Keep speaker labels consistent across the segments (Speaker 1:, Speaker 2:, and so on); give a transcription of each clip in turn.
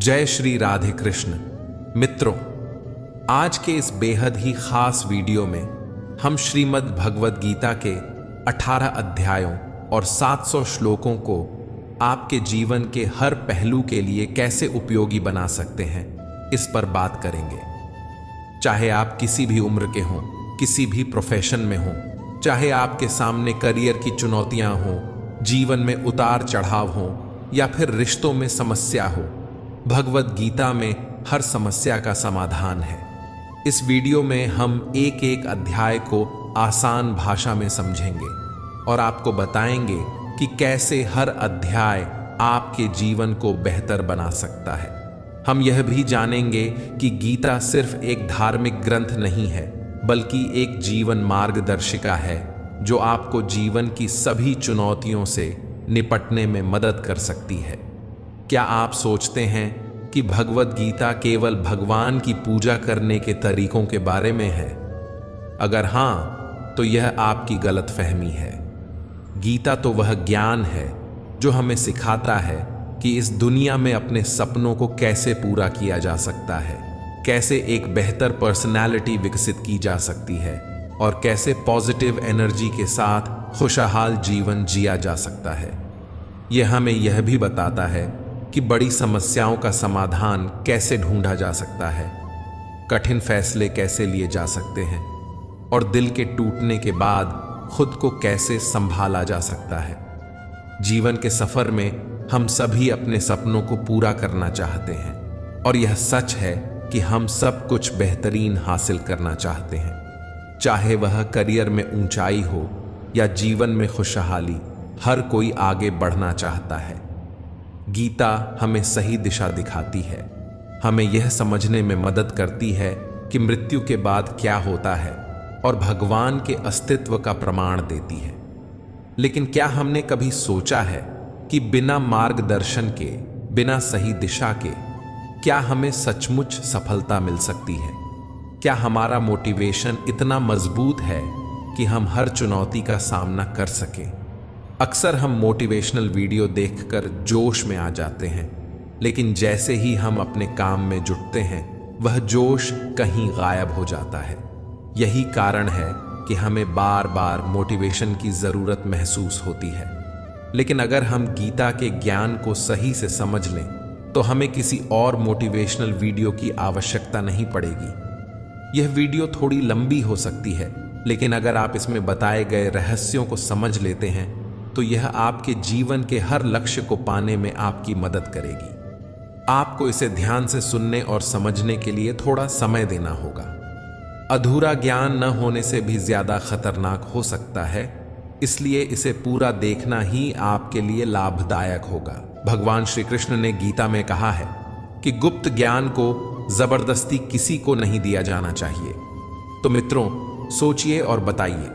Speaker 1: जय श्री राधे कृष्ण। मित्रों, आज के इस बेहद ही खास वीडियो में हम श्रीमद् भगवद गीता के 18 अध्यायों और 700 श्लोकों को आपके जीवन के हर पहलू के लिए कैसे उपयोगी बना सकते हैं, इस पर बात करेंगे। चाहे आप किसी भी उम्र के हों, किसी भी प्रोफेशन में हों, चाहे आपके सामने करियर की चुनौतियां हों, जीवन में उतार चढ़ाव हों या फिर रिश्तों में समस्या हो, भगवद गीता में हर समस्या का समाधान है। इस वीडियो में हम एक एक अध्याय को आसान भाषा में समझेंगे और आपको बताएंगे कि कैसे हर अध्याय आपके जीवन को बेहतर बना सकता है। हम यह भी जानेंगे कि गीता सिर्फ एक धार्मिक ग्रंथ नहीं है, बल्कि एक जीवन मार्गदर्शिका है जो आपको जीवन की सभी चुनौतियों से निपटने में मदद कर सकती है। क्या आप सोचते हैं कि भगवद गीता केवल भगवान की पूजा करने के तरीकों के बारे में है? अगर हां, तो यह आपकी गलतफहमी है। गीता तो वह ज्ञान है जो हमें सिखाता है कि इस दुनिया में अपने सपनों को कैसे पूरा किया जा सकता है, कैसे एक बेहतर पर्सनालिटी विकसित की जा सकती है और कैसे पॉजिटिव एनर्जी के साथ खुशहाल जीवन जिया जा सकता है। यह हमें यह भी बताता है कि बड़ी समस्याओं का समाधान कैसे ढूंढा जा सकता है, कठिन फैसले कैसे लिए जा सकते हैं और दिल के टूटने के बाद खुद को कैसे संभाला जा सकता है। जीवन के सफर में हम सभी अपने सपनों को पूरा करना चाहते हैं और यह सच है कि हम सब कुछ बेहतरीन हासिल करना चाहते हैं। चाहे वह करियर में ऊंचाई हो या जीवन में खुशहाली, हर कोई आगे बढ़ना चाहता है। गीता हमें सही दिशा दिखाती है, हमें यह समझने में मदद करती है कि मृत्यु के बाद क्या होता है और भगवान के अस्तित्व का प्रमाण देती है। लेकिन क्या हमने कभी सोचा है कि बिना मार्गदर्शन के, बिना सही दिशा के, क्या हमें सचमुच सफलता मिल सकती है? क्या हमारा मोटिवेशन इतना मजबूत है कि हम हर चुनौती का सामना कर सकें? अक्सर हम मोटिवेशनल वीडियो देखकर जोश में आ जाते हैं, लेकिन जैसे ही हम अपने काम में जुटते हैं, वह जोश कहीं गायब हो जाता है। यही कारण है कि हमें बार बार मोटिवेशन की ज़रूरत महसूस होती है। लेकिन अगर हम गीता के ज्ञान को सही से समझ लें, तो हमें किसी और मोटिवेशनल वीडियो की आवश्यकता नहीं पड़ेगी। यह वीडियो थोड़ी लंबी हो सकती है, लेकिन अगर आप इसमें बताए गए रहस्यों को समझ लेते हैं, तो यह आपके जीवन के हर लक्ष्य को पाने में आपकी मदद करेगी। आपको इसे ध्यान से सुनने और समझने के लिए थोड़ा समय देना होगा। अधूरा ज्ञान न होने से भी ज्यादा खतरनाक हो सकता है, इसलिए इसे पूरा देखना ही आपके लिए लाभदायक होगा। भगवान श्री कृष्ण ने गीता में कहा है कि गुप्त ज्ञान को जबरदस्ती किसी को नहीं दिया जाना चाहिए। तो मित्रों, सोचिए और बताइए,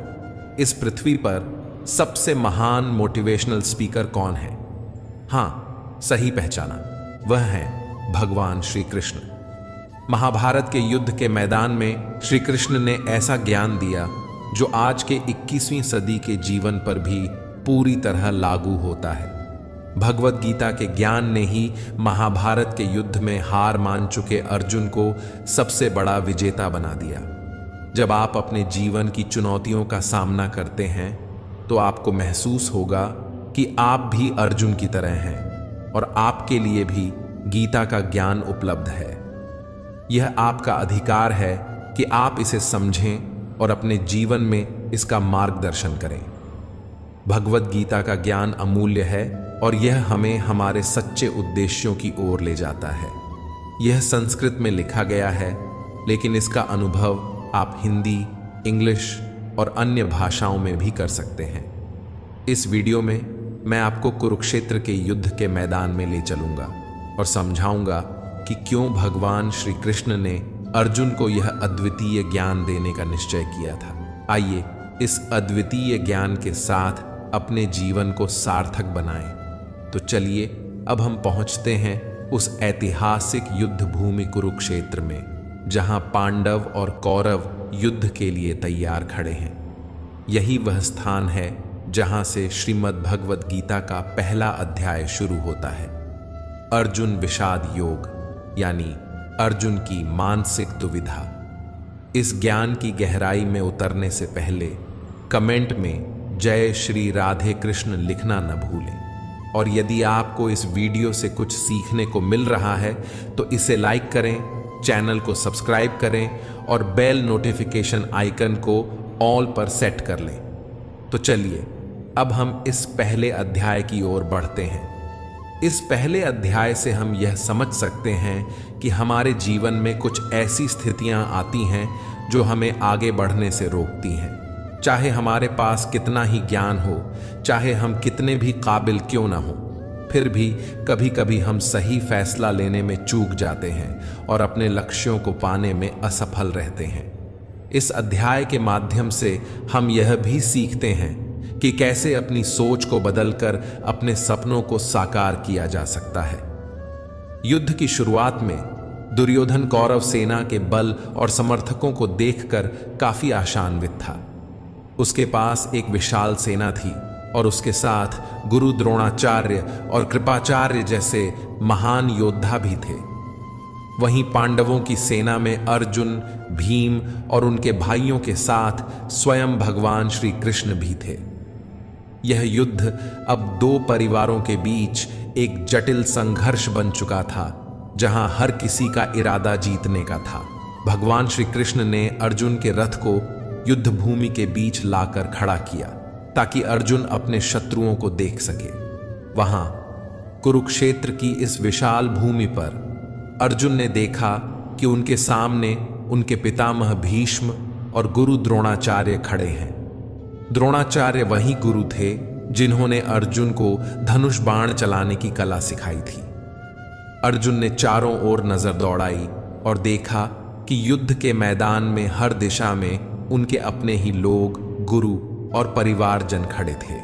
Speaker 1: इस पृथ्वी पर सबसे महान मोटिवेशनल स्पीकर कौन है? हां, सही पहचाना, वह है भगवान श्री कृष्ण। महाभारत के युद्ध के मैदान में श्री कृष्ण ने ऐसा ज्ञान दिया जो आज के 21वीं सदी के जीवन पर भी पूरी तरह लागू होता है। भगवद गीता के ज्ञान ने ही महाभारत के युद्ध में हार मान चुके अर्जुन को सबसे बड़ा विजेता बना दिया। जब आप अपने जीवन की चुनौतियों का सामना करते हैं, तो आपको महसूस होगा कि आप भी अर्जुन की तरह हैं और आपके लिए भी गीता का ज्ञान उपलब्ध है। यह आपका अधिकार है कि आप इसे समझें और अपने जीवन में इसका मार्गदर्शन करें। भगवद गीता का ज्ञान अमूल्य है और यह हमें हमारे सच्चे उद्देश्यों की ओर ले जाता है। यह संस्कृत में लिखा गया है, लेकिन इसका अनुभव आप हिंदी, इंग्लिश और अन्य भाषाओं में भी कर सकते हैं। इस वीडियो में मैं आपको कुरुक्षेत्र के युद्ध के मैदान में ले चलूंगा और समझाऊंगा कि क्यों भगवान श्री कृष्ण ने अर्जुन को यह अद्वितीय ज्ञान देने का निश्चय किया था। आइए इस अद्वितीय ज्ञान के साथ अपने जीवन को सार्थक बनाएं। तो चलिए अब हम पहुंचते हैं उस ऐतिहासिक युद्ध भूमि कुरुक्षेत्र में, जहां पांडव और कौरव युद्ध के लिए तैयार खड़े हैं। यही वह स्थान है जहां से श्रीमद् भगवद गीता का पहला अध्याय शुरू होता है, अर्जुन विषाद योग। यानी अर्जुन की मानसिक दुविधा। इस ज्ञान की गहराई में उतरने से पहले कमेंट में जय श्री राधे कृष्ण लिखना न भूलें। और यदि आपको इस वीडियो से कुछ सीखने को मिल रहा है तो इसे लाइक करें, चैनल को सब्सक्राइब करें और बेल नोटिफिकेशन आइकन को ऑल पर सेट कर लें। तो चलिए अब हम इस पहले अध्याय की ओर बढ़ते हैं। इस पहले अध्याय से हम यह समझ सकते हैं कि हमारे जीवन में कुछ ऐसी स्थितियां आती हैं जो हमें आगे बढ़ने से रोकती हैं। चाहे हमारे पास कितना ही ज्ञान हो, चाहे हम कितने भी काबिल क्यों ना हो, फिर भी कभी कभी हम सही फैसला लेने में चूक जाते हैं और अपने लक्ष्यों को पाने में असफल रहते हैं। इस अध्याय के माध्यम से हम यह भी सीखते हैं कि कैसे अपनी सोच को बदलकर अपने सपनों को साकार किया जा सकता है। युद्ध की शुरुआत में दुर्योधन कौरव सेना के बल और समर्थकों को देखकर काफी आशान्वित था। उसके पास एक विशाल सेना थी और उसके साथ गुरु द्रोणाचार्य और कृपाचार्य जैसे महान योद्धा भी थे। वहीं पांडवों की सेना में अर्जुन, भीम और उनके भाइयों के साथ स्वयं भगवान श्री कृष्ण भी थे। यह युद्ध अब दो परिवारों के बीच एक जटिल संघर्ष बन चुका था, जहां हर किसी का इरादा जीतने का था। भगवान श्री कृष्ण ने अर्जुन के रथ को युद्ध भूमि के बीच लाकर खड़ा किया ताकि अर्जुन अपने शत्रुओं को देख सके। वहां कुरुक्षेत्र की इस विशाल भूमि पर अर्जुन ने देखा कि उनके सामने उनके पितामह भीष्म और गुरु द्रोणाचार्य खड़े हैं। द्रोणाचार्य वही गुरु थे जिन्होंने अर्जुन को धनुष बाण चलाने की कला सिखाई थी। अर्जुन ने चारों ओर नजर दौड़ाई और देखा कि युद्ध के मैदान में हर दिशा में उनके अपने ही लोग, गुरु और परिवारजन खड़े थे।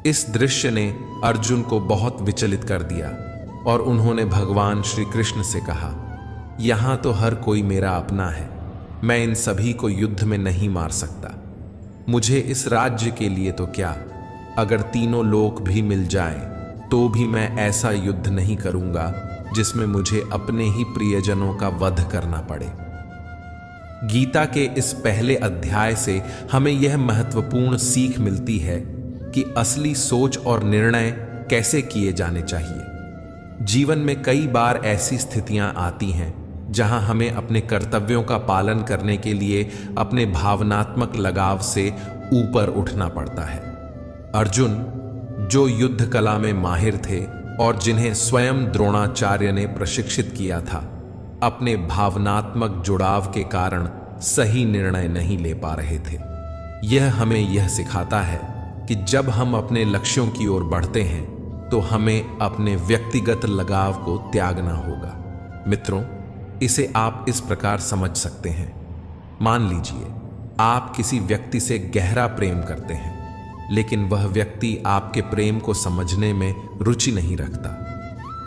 Speaker 1: इस दृश्य ने अर्जुन को बहुत विचलित कर दिया और उन्होंने भगवान श्री कृष्ण से कहा, यहां तो हर कोई मेरा अपना है, मैं इन सभी को युद्ध में नहीं मार सकता। मुझे इस राज्य के लिए तो क्या, अगर तीनों लोक भी मिल जाएं, तो भी मैं ऐसा युद्ध नहीं करूंगा जिसमें मुझे अपने ही प्रियजनों का वध करना पड़े। गीता के इस पहले अध्याय से हमें यह महत्वपूर्ण सीख मिलती है कि असली सोच और निर्णय कैसे किए जाने चाहिए। जीवन में कई बार ऐसी स्थितियां आती हैं जहां हमें अपने कर्तव्यों का पालन करने के लिए अपने भावनात्मक लगाव से ऊपर उठना पड़ता है। अर्जुन, जो युद्ध कला में माहिर थे और जिन्हें स्वयं द्रोणाचार्य ने प्रशिक्षित किया था, अपने भावनात्मक जुड़ाव के कारण सही निर्णय नहीं ले पा रहे थे। यह हमें यह सिखाता है कि जब हम अपने लक्ष्यों की ओर बढ़ते हैं तो हमें अपने व्यक्तिगत लगाव को त्यागना होगा। मित्रों, इसे आप इस प्रकार समझ सकते हैं। मान लीजिए आप किसी व्यक्ति से गहरा प्रेम करते हैं, लेकिन वह व्यक्ति आपके प्रेम को समझने में रुचि नहीं रखता।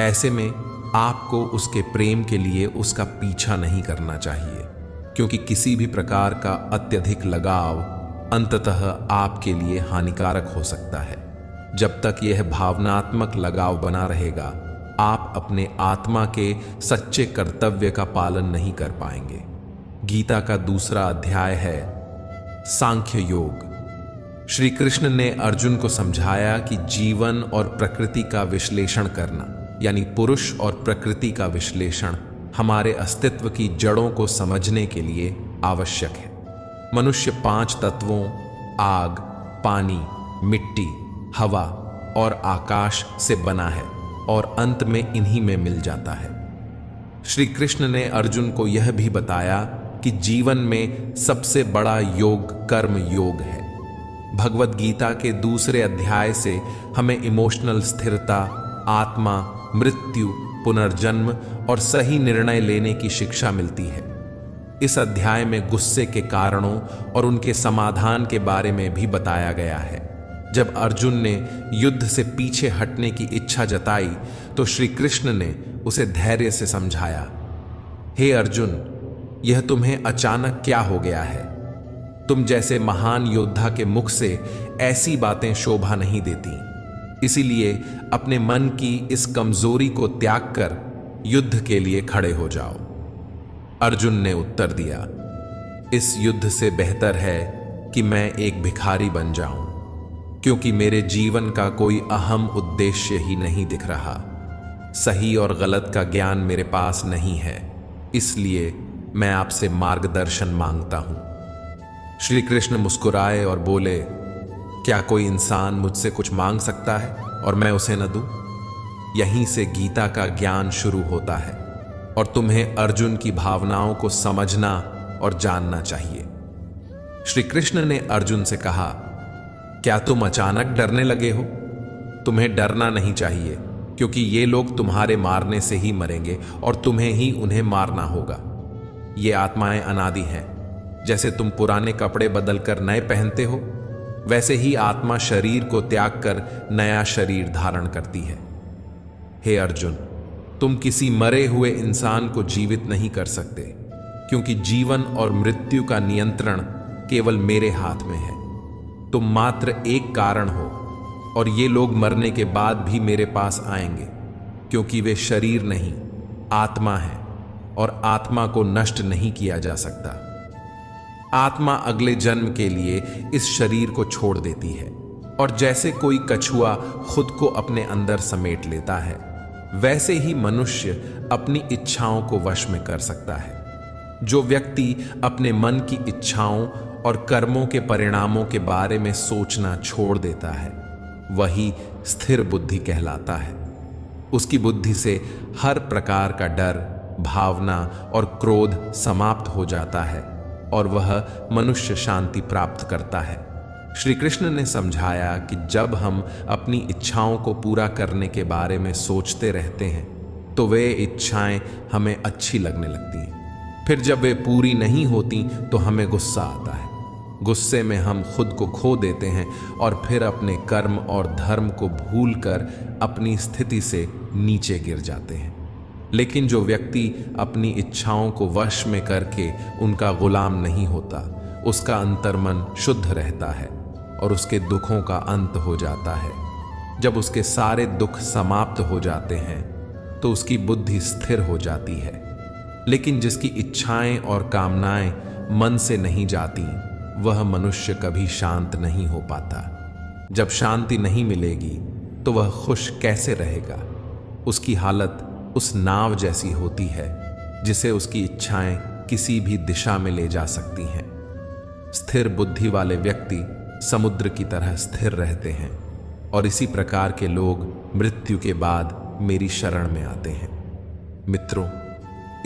Speaker 1: ऐसे में आपको उसके प्रेम के लिए उसका पीछा नहीं करना चाहिए, क्योंकि किसी भी प्रकार का अत्यधिक लगाव अंततः आपके लिए हानिकारक हो सकता है। जब तक यह भावनात्मक लगाव बना रहेगा, आप अपने आत्मा के सच्चे कर्तव्य का पालन नहीं कर पाएंगे। गीता का दूसरा अध्याय है सांख्य योग। श्री कृष्ण ने अर्जुन को समझाया कि जीवन और प्रकृति का विश्लेषण करना, यानी पुरुष और प्रकृति का विश्लेषण, हमारे अस्तित्व की जड़ों को समझने के लिए आवश्यक है। मनुष्य 5 तत्वों आग, पानी, मिट्टी, हवा और आकाश से बना है और अंत में इन्हीं में मिल जाता है। श्री कृष्ण ने अर्जुन को यह भी बताया कि जीवन में सबसे बड़ा योग कर्म योग है। भगवत गीता के दूसरे अध्याय से हमें इमोशनल स्थिरता, आत्मा, मृत्यु, पुनर्जन्म और सही निर्णय लेने की शिक्षा मिलती है। इस अध्याय में गुस्से के कारणों और उनके समाधान के बारे में भी बताया गया है। जब अर्जुन ने युद्ध से पीछे हटने की इच्छा जताई तो श्री कृष्ण ने उसे धैर्य से समझाया, हे अर्जुन, यह तुम्हें अचानक क्या हो गया है? तुम जैसे महान योद्धा के मुख से ऐसी बातें शोभा नहीं देती। इसीलिए अपने मन की इस कमजोरी को त्याग कर युद्ध के लिए खड़े हो जाओ। अर्जुन ने उत्तर दिया, इस युद्ध से बेहतर है कि मैं एक भिखारी बन जाऊं, क्योंकि मेरे जीवन का कोई अहम उद्देश्य ही नहीं दिख रहा। सही और गलत का ज्ञान मेरे पास नहीं है, इसलिए मैं आपसे मार्गदर्शन मांगता हूं। श्री कृष्ण मुस्कुराए और बोले, क्या कोई इंसान मुझसे कुछ मांग सकता है और मैं उसे न दूं? यहीं से गीता का ज्ञान शुरू होता है और तुम्हें अर्जुन की भावनाओं को समझना और जानना चाहिए। श्री कृष्ण ने अर्जुन से कहा, क्या तुम अचानक डरने लगे हो? तुम्हें डरना नहीं चाहिए, क्योंकि ये लोग तुम्हारे मारने से ही मरेंगे और तुम्हें ही उन्हें मारना होगा। ये आत्माएं अनादि हैं। जैसे तुम पुराने कपड़े बदलकर नए पहनते हो, वैसे ही आत्मा शरीर को त्याग कर नया शरीर धारण करती है। हे अर्जुन, तुम किसी मरे हुए इंसान को जीवित नहीं कर सकते, क्योंकि जीवन और मृत्यु का नियंत्रण केवल मेरे हाथ में है। तुम मात्र एक कारण हो और ये लोग मरने के बाद भी मेरे पास आएंगे, क्योंकि वे शरीर नहीं, आत्मा है और आत्मा को नष्ट नहीं किया जा सकता। आत्मा अगले जन्म के लिए इस शरीर को छोड़ देती है, और जैसे कोई कछुआ खुद को अपने अंदर समेट लेता है, वैसे ही मनुष्य अपनी इच्छाओं को वश में कर सकता है। जो व्यक्ति अपने मन की इच्छाओं और कर्मों के परिणामों के बारे में सोचना छोड़ देता है, वही स्थिर बुद्धि कहलाता है। उसकी बुद्धि से हर प्रकार का डर, भावना और क्रोध समाप्त हो जाता है और वह मनुष्य शांति प्राप्त करता है। श्री कृष्ण ने समझाया कि जब हम अपनी इच्छाओं को पूरा करने के बारे में सोचते रहते हैं, तो वे इच्छाएं हमें अच्छी लगने लगती हैं। फिर जब वे पूरी नहीं होती तो हमें गुस्सा आता है। गुस्से में हम खुद को खो देते हैं और फिर अपने कर्म और धर्म को भूलकर अपनी स्थिति से नीचे गिर जाते हैं। लेकिन जो व्यक्ति अपनी इच्छाओं को वश में करके उनका गुलाम नहीं होता, उसका अंतर्मन शुद्ध रहता है और उसके दुखों का अंत हो जाता है। जब उसके सारे दुख समाप्त हो जाते हैं तो उसकी बुद्धि स्थिर हो जाती है। लेकिन जिसकी इच्छाएं और कामनाएं मन से नहीं जाती, वह मनुष्य कभी शांत नहीं हो पाता। जब शांति नहीं मिलेगी तो वह खुश कैसे रहेगा? उसकी हालत उस नाव जैसी होती है जिसे उसकी इच्छाएं किसी भी दिशा में ले जा सकती हैं। स्थिर बुद्धि वाले व्यक्ति समुद्र की तरह स्थिर रहते हैं और इसी प्रकार के लोग मृत्यु के बाद मेरी शरण में आते हैं। मित्रों,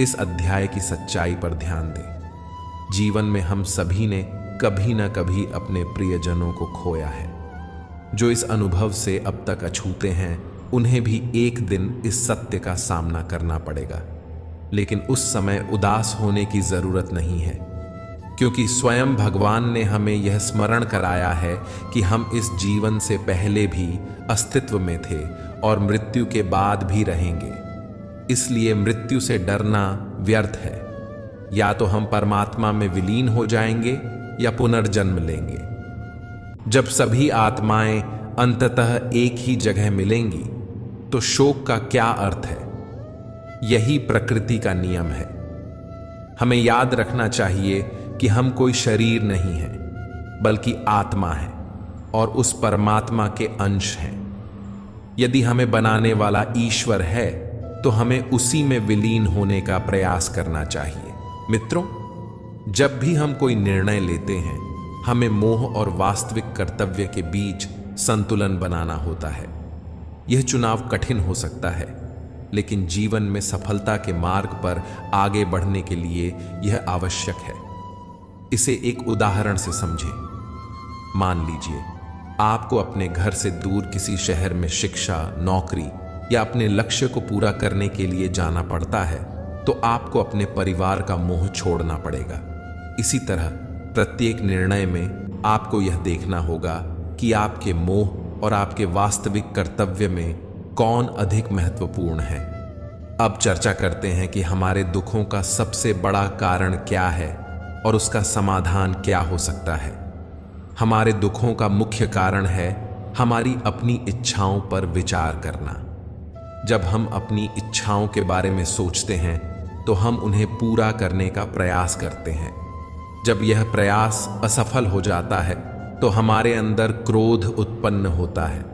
Speaker 1: इस अध्याय की सच्चाई पर ध्यान दें। जीवन में हम सभी ने कभी न कभी अपने प्रियजनों को खोया है। जो इस अनुभव से अब तक अछूते हैं, उन्हें भी एक दिन इस सत्य का सामना करना पड़ेगा। लेकिन उस समय उदास होने की जरूरत नहीं है, क्योंकि स्वयं भगवान ने हमें यह स्मरण कराया है कि हम इस जीवन से पहले भी अस्तित्व में थे और मृत्यु के बाद भी रहेंगे। इसलिए मृत्यु से डरना व्यर्थ है। या तो हम परमात्मा में विलीन हो जाएंगे या पुनर्जन्म लेंगे। जब सभी आत्माएं अंततः एक ही जगह मिलेंगी तो शोक का क्या अर्थ है? यही प्रकृति का नियम है। हमें याद रखना चाहिए कि हम कोई शरीर नहीं है, बल्कि आत्मा है और उस परमात्मा के अंश हैं। यदि हमें बनाने वाला ईश्वर है तो हमें उसी में विलीन होने का प्रयास करना चाहिए। मित्रों, जब भी हम कोई निर्णय लेते हैं, हमें मोह और वास्तविक कर्तव्य के बीच संतुलन बनाना होता है। यह चुनाव कठिन हो सकता है, लेकिन जीवन में सफलता के मार्ग पर आगे बढ़ने के लिए यह आवश्यक है। इसे एक उदाहरण से समझें। मान लीजिए आपको अपने घर से दूर किसी शहर में शिक्षा, नौकरी या अपने लक्ष्य को पूरा करने के लिए जाना पड़ता है, तो आपको अपने परिवार का मोह छोड़ना पड़ेगा। इसी तरह प्रत्येक निर्णय में आपको यह देखना होगा कि आपके मोह और आपके वास्तविक कर्तव्य में कौन अधिक महत्वपूर्ण है। अब चर्चा करते हैं कि हमारे दुखों का सबसे बड़ा कारण क्या है और उसका समाधान क्या हो सकता है। हमारे दुखों का मुख्य कारण है हमारी अपनी इच्छाओं पर विचार करना। जब हम अपनी इच्छाओं के बारे में सोचते हैं तो हम उन्हें पूरा करने का प्रयास करते हैं। जब यह प्रयास असफल हो जाता है तो हमारे अंदर क्रोध उत्पन्न होता है,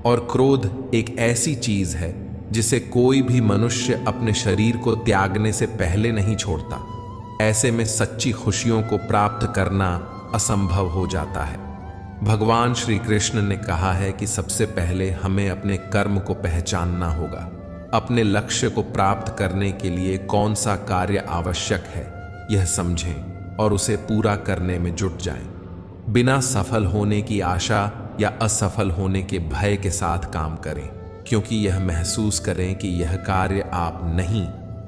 Speaker 1: और क्रोध एक ऐसी चीज है जिसे कोई भी मनुष्य अपने शरीर को त्यागने से पहले नहीं छोड़ता। ऐसे में सच्ची खुशियों को प्राप्त करना असंभव हो जाता है। भगवान श्री कृष्ण ने कहा है कि सबसे पहले हमें अपने कर्म को पहचानना होगा। अपने लक्ष्य को प्राप्त करने के लिए कौन सा कार्य आवश्यक है यह समझें और उसे पूरा करने में जुट जाएं। बिना सफल होने की आशा या असफल होने के भय के साथ काम करें, क्योंकि यह महसूस करें कि यह कार्य आप नहीं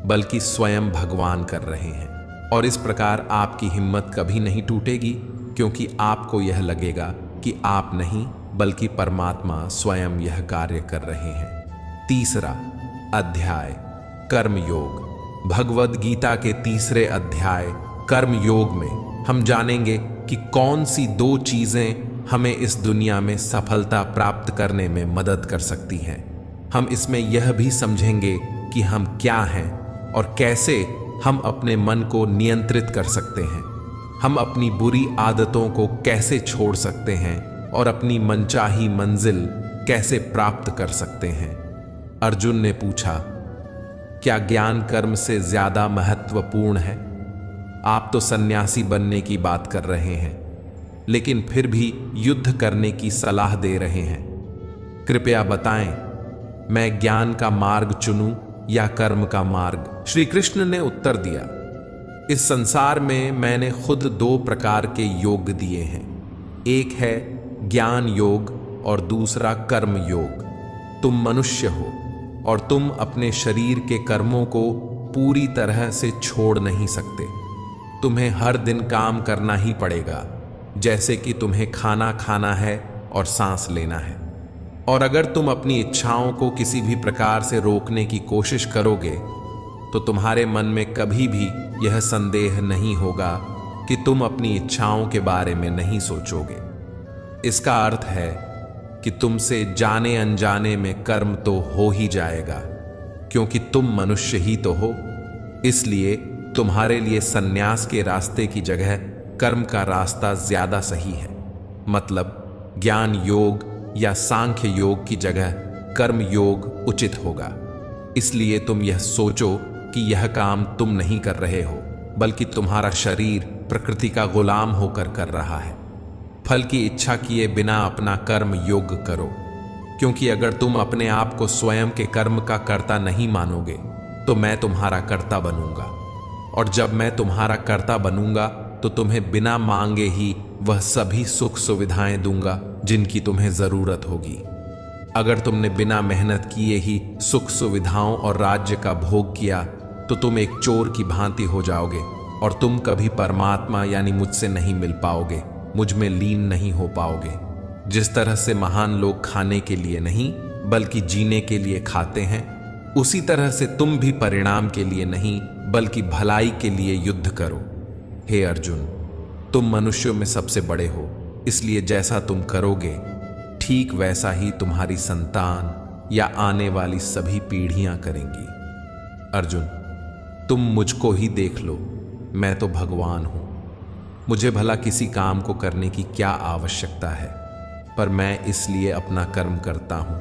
Speaker 1: बल्कि स्वयं भगवान कर रहे हैं। और इस प्रकार आपकी हिम्मत कभी नहीं टूटेगी, क्योंकि आपको यह लगेगा कि आप नहीं बल्कि परमात्मा स्वयं यह कार्य कर रहे हैं। तीसरा अध्याय कर्म योग। भगवद गीता के तीसरे अध्याय कर्म योग में हम जानेंगे कि कौन सी 2 चीजें हमें इस दुनिया में सफलता प्राप्त करने में मदद कर सकती हैं। हम इसमें यह भी समझेंगे कि हम क्या हैं और कैसे हम अपने मन को नियंत्रित कर सकते हैं। हम अपनी बुरी आदतों को कैसे छोड़ सकते हैं और अपनी मनचाही मंजिल कैसे प्राप्त कर सकते हैं। अर्जुन ने पूछा, क्या ज्ञान कर्म से ज्यादा महत्वपूर्ण है? आप तो सन्यासी बनने की बात कर रहे हैं, लेकिन फिर भी युद्ध करने की सलाह दे रहे हैं। कृपया बताएं, मैं ज्ञान का मार्ग चुनूं या कर्म का मार्ग? श्री कृष्ण ने उत्तर दिया, इस संसार में मैंने खुद 2 प्रकार के योग दिए हैं। एक है ज्ञान योग और दूसरा कर्म योग। तुम मनुष्य हो और तुम अपने शरीर के कर्मों को पूरी तरह से छोड़ नहीं सकते। तुम्हें हर दिन काम करना ही पड़ेगा, जैसे कि तुम्हें खाना खाना है और सांस लेना है। और अगर तुम अपनी इच्छाओं को किसी भी प्रकार से रोकने की कोशिश करोगे तो तुम्हारे मन में कभी भी यह संदेह नहीं होगा कि तुम अपनी इच्छाओं के बारे में नहीं सोचोगे। इसका अर्थ है कि तुमसे जाने अनजाने में कर्म तो हो ही जाएगा, क्योंकि तुम मनुष्य ही तो हो। इसलिए तुम्हारे लिए सन्यास के रास्ते की जगह कर्म का रास्ता ज्यादा सही है। मतलब ज्ञान योग या सांख्य योग की जगह कर्म योग उचित होगा। इसलिए तुम यह सोचो कि यह काम तुम नहीं कर रहे हो, बल्कि तुम्हारा शरीर प्रकृति का गुलाम होकर कर रहा है। फल की इच्छा किए बिना अपना कर्म योग करो, क्योंकि अगर तुम अपने आप को स्वयं के कर्म का कर्ता नहीं मानोगे तो मैं तुम्हारा कर्ता बनूंगा, और जब मैं तुम्हारा कर्ता बनूंगा तो तुम्हें बिना मांगे ही वह सभी सुख सुविधाएं दूंगा जिनकी तुम्हें जरूरत होगी। अगर तुमने बिना मेहनत किए ही सुख सुविधाओं और राज्य का भोग किया तो तुम एक चोर की भांति हो जाओगे और तुम कभी परमात्मा यानी मुझसे नहीं मिल पाओगे, मुझ में लीन नहीं हो पाओगे। जिस तरह से महान लोग खाने के लिए नहीं बल्कि जीने के लिए खाते हैं, उसी तरह से तुम भी परिणाम के लिए नहीं बल्कि भलाई के लिए युद्ध करो। हे अर्जुन, तुम मनुष्यों में सबसे बड़े हो, इसलिए जैसा तुम करोगे ठीक वैसा ही तुम्हारी संतान या आने वाली सभी पीढ़ियां करेंगी। अर्जुन, तुम मुझको ही देख लो, मैं तो भगवान हूं। मुझे भला किसी काम को करने की क्या आवश्यकता है, पर मैं इसलिए अपना कर्म करता हूं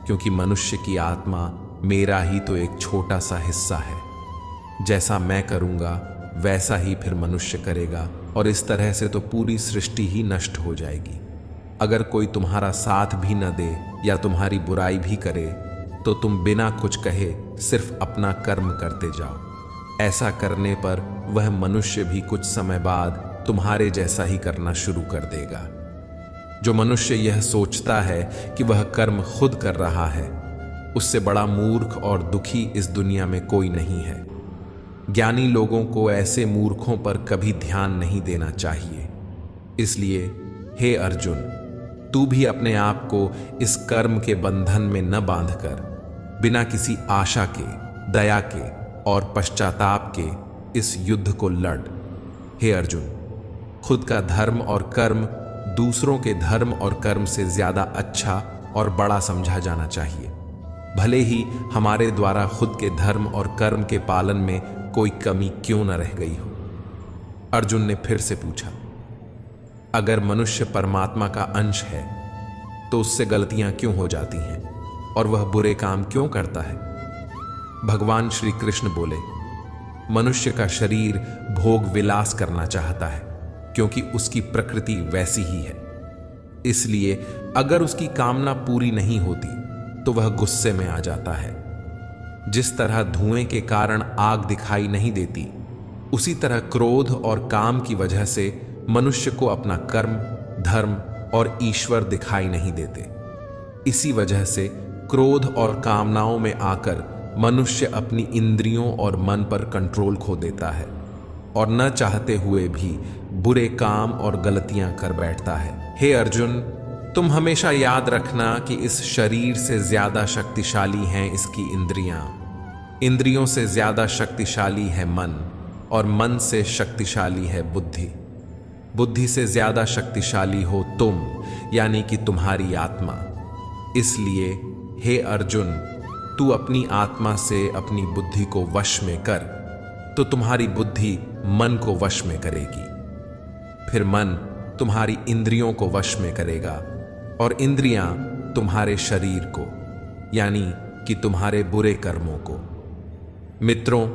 Speaker 1: क्योंकि मनुष्य की आत्मा मेरा ही तो एक छोटा सा हिस्सा है। जैसा मैं करूंगा वैसा ही फिर मनुष्य करेगा, और इस तरह से तो पूरी सृष्टि ही नष्ट हो जाएगी। अगर कोई तुम्हारा साथ भी न दे या तुम्हारी बुराई भी करे तो तुम बिना कुछ कहे सिर्फ अपना कर्म करते जाओ। ऐसा करने पर वह मनुष्य भी कुछ समय बाद तुम्हारे जैसा ही करना शुरू कर देगा। जो मनुष्य यह सोचता है कि वह कर्म खुद कर रहा है, उससे बड़ा मूर्ख और दुखी इस दुनिया में कोई नहीं है। ज्ञानी लोगों को ऐसे मूर्खों पर कभी ध्यान नहीं देना चाहिए। इसलिए हे अर्जुन, तू भी अपने आप को इस कर्म के बंधन में न बांधकर बिना किसी आशा के, दया के और पश्चाताप के इस युद्ध को लड़। हे अर्जुन, खुद का धर्म और कर्म दूसरों के धर्म और कर्म से ज्यादा अच्छा और बड़ा समझा जाना चाहिए। भले ही हमारे द्वारा खुद के धर्म और कर्म के पालन में कोई कमी क्यों न रह गई हो। अर्जुन ने फिर से पूछा, अगर मनुष्य परमात्मा का अंश है तो उससे गलतियां क्यों हो जाती हैं और वह बुरे काम क्यों करता है? भगवान श्री कृष्ण बोले, मनुष्य का शरीर भोग विलास करना चाहता है क्योंकि उसकी प्रकृति वैसी ही है। इसलिए अगर उसकी कामना पूरी नहीं होती तो वह गुस्से में आ जाता है। जिस तरह धुएं के कारण आग दिखाई नहीं देती, उसी तरह क्रोध और काम की वजह से मनुष्य को अपना कर्म, धर्म और ईश्वर दिखाई नहीं देते। इसी वजह से क्रोध और कामनाओं में आकर मनुष्य अपनी इंद्रियों और मन पर कंट्रोल खो देता है और न चाहते हुए भी बुरे काम और गलतियां कर बैठता है। हे अर्जुन, तुम हमेशा याद रखना कि इस शरीर से ज्यादा शक्तिशाली हैं इसकी इंद्रियां, इंद्रियों से ज्यादा शक्तिशाली है मन और मन से शक्तिशाली है बुद्धि, बुद्धि से ज्यादा शक्तिशाली हो तुम, यानी कि तुम्हारी आत्मा। इसलिए हे अर्जुन, तू अपनी आत्मा से अपनी बुद्धि को वश में कर तो तुम्हारी बुद्धि मन को वश में करेगी, फिर मन तुम्हारी इंद्रियों को वश में करेगा और इंद्रियां तुम्हारे शरीर को, यानी कि तुम्हारे बुरे कर्मों को। मित्रों,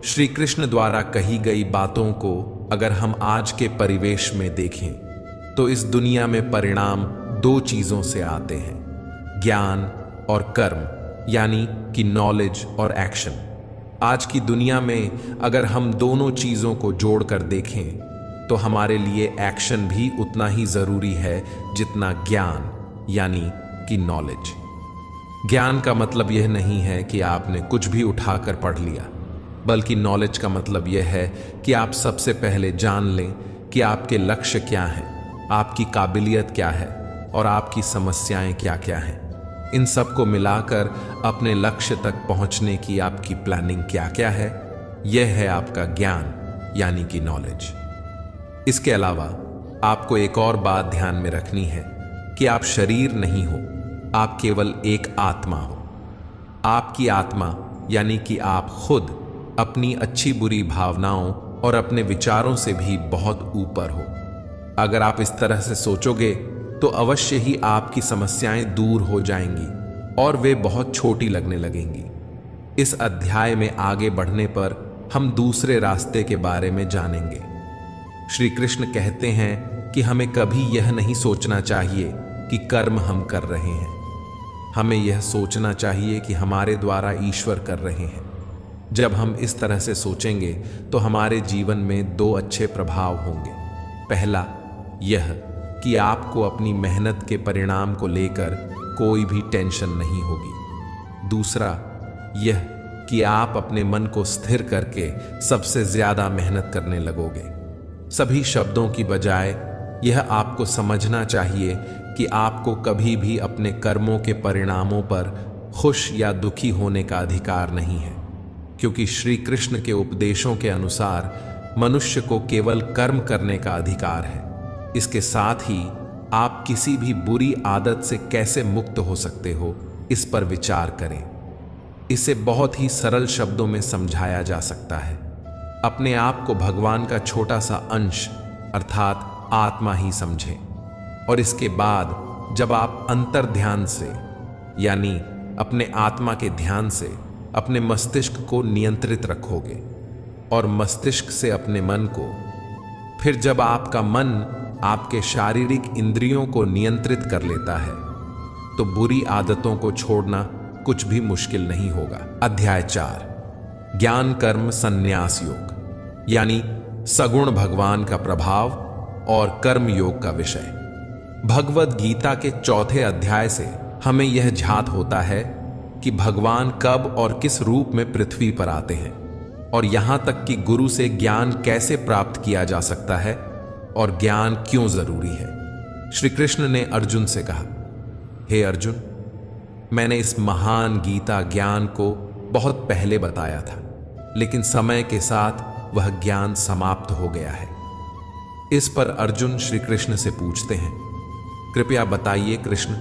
Speaker 1: श्री कृष्ण द्वारा कही गई बातों को अगर हम आज के परिवेश में देखें तो इस दुनिया में परिणाम दो चीजों से आते हैं, ज्ञान और कर्म, यानी कि नॉलेज और एक्शन। आज की दुनिया में अगर हम दोनों चीजों को जोड़कर देखें तो हमारे लिए एक्शन भी उतना ही जरूरी है जितना ज्ञान, यानी कि नॉलेज। ज्ञान का मतलब यह नहीं है कि आपने कुछ भी उठाकर पढ़ लिया, बल्कि नॉलेज का मतलब यह है कि आप सबसे पहले जान लें कि आपके लक्ष्य क्या हैं, आपकी काबिलियत क्या है और आपकी समस्याएं क्या क्या हैं। इन सब को मिलाकर अपने लक्ष्य तक पहुंचने की आपकी प्लानिंग क्या क्या है, यह है आपका ज्ञान, यानी कि नॉलेज। इसके अलावा आपको एक और बात ध्यान में रखनी है कि आप शरीर नहीं हो, आप केवल एक आत्मा हो। आपकी आत्मा, यानी कि आप खुद, अपनी अच्छी बुरी भावनाओं और अपने विचारों से भी बहुत ऊपर हो। अगर आप इस तरह से सोचोगे तो अवश्य ही आपकी समस्याएं दूर हो जाएंगी और वे बहुत छोटी लगने लगेंगी। इस अध्याय में आगे बढ़ने पर हम दूसरे रास्ते के बारे में जानेंगे। श्री कृष्ण कहते हैं कि हमें कभी यह नहीं सोचना चाहिए कि कर्म हम कर रहे हैं। हमें यह सोचना चाहिए कि हमारे द्वारा ईश्वर कर रहे हैं। जब हम इस तरह से सोचेंगे तो हमारे जीवन में दो अच्छे प्रभाव होंगे। पहला यह कि आपको अपनी मेहनत के परिणाम को लेकर कोई भी टेंशन नहीं होगी। दूसरा यह कि आप अपने मन को स्थिर करके सबसे ज्यादा मेहनत करने लगोगे। सभी शब्दों की बजाय यह आपको समझना चाहिए कि आपको कभी भी अपने कर्मों के परिणामों पर खुश या दुखी होने का अधिकार नहीं है, क्योंकि श्री कृष्ण के उपदेशों के अनुसार मनुष्य को केवल कर्म करने का अधिकार है। इसके साथ ही आप किसी भी बुरी आदत से कैसे मुक्त हो सकते हो, इस पर विचार करें। इसे बहुत ही सरल शब्दों में समझाया जा सकता है। अपने आप को भगवान का छोटा सा अंश अर्थात आत्मा ही समझें और इसके बाद जब आप अंतर ध्यान से, यानी अपने आत्मा के ध्यान से अपने मस्तिष्क को नियंत्रित रखोगे और मस्तिष्क से अपने मन को, फिर जब आपका मन आपके शारीरिक इंद्रियों को नियंत्रित कर लेता है तो बुरी आदतों को छोड़ना कुछ भी मुश्किल नहीं होगा। अध्याय 4 ज्ञान कर्म संन्यास योग, यानी सगुण भगवान का प्रभाव और कर्म योग का विषय। भगवद गीता के 4थे अध्याय से हमें यह झात होता है कि भगवान कब और किस रूप में पृथ्वी पर आते हैं और यहां तक कि गुरु से ज्ञान कैसे प्राप्त किया जा सकता है और ज्ञान क्यों जरूरी है। श्री कृष्ण ने अर्जुन से कहा, हे अर्जुन, मैंने इस महान गीता ज्ञान को बहुत पहले बताया था, लेकिन समय के साथ वह ज्ञान समाप्त हो गया है। इस पर अर्जुन श्री कृष्ण से पूछते हैं, कृपया बताइए कृष्ण,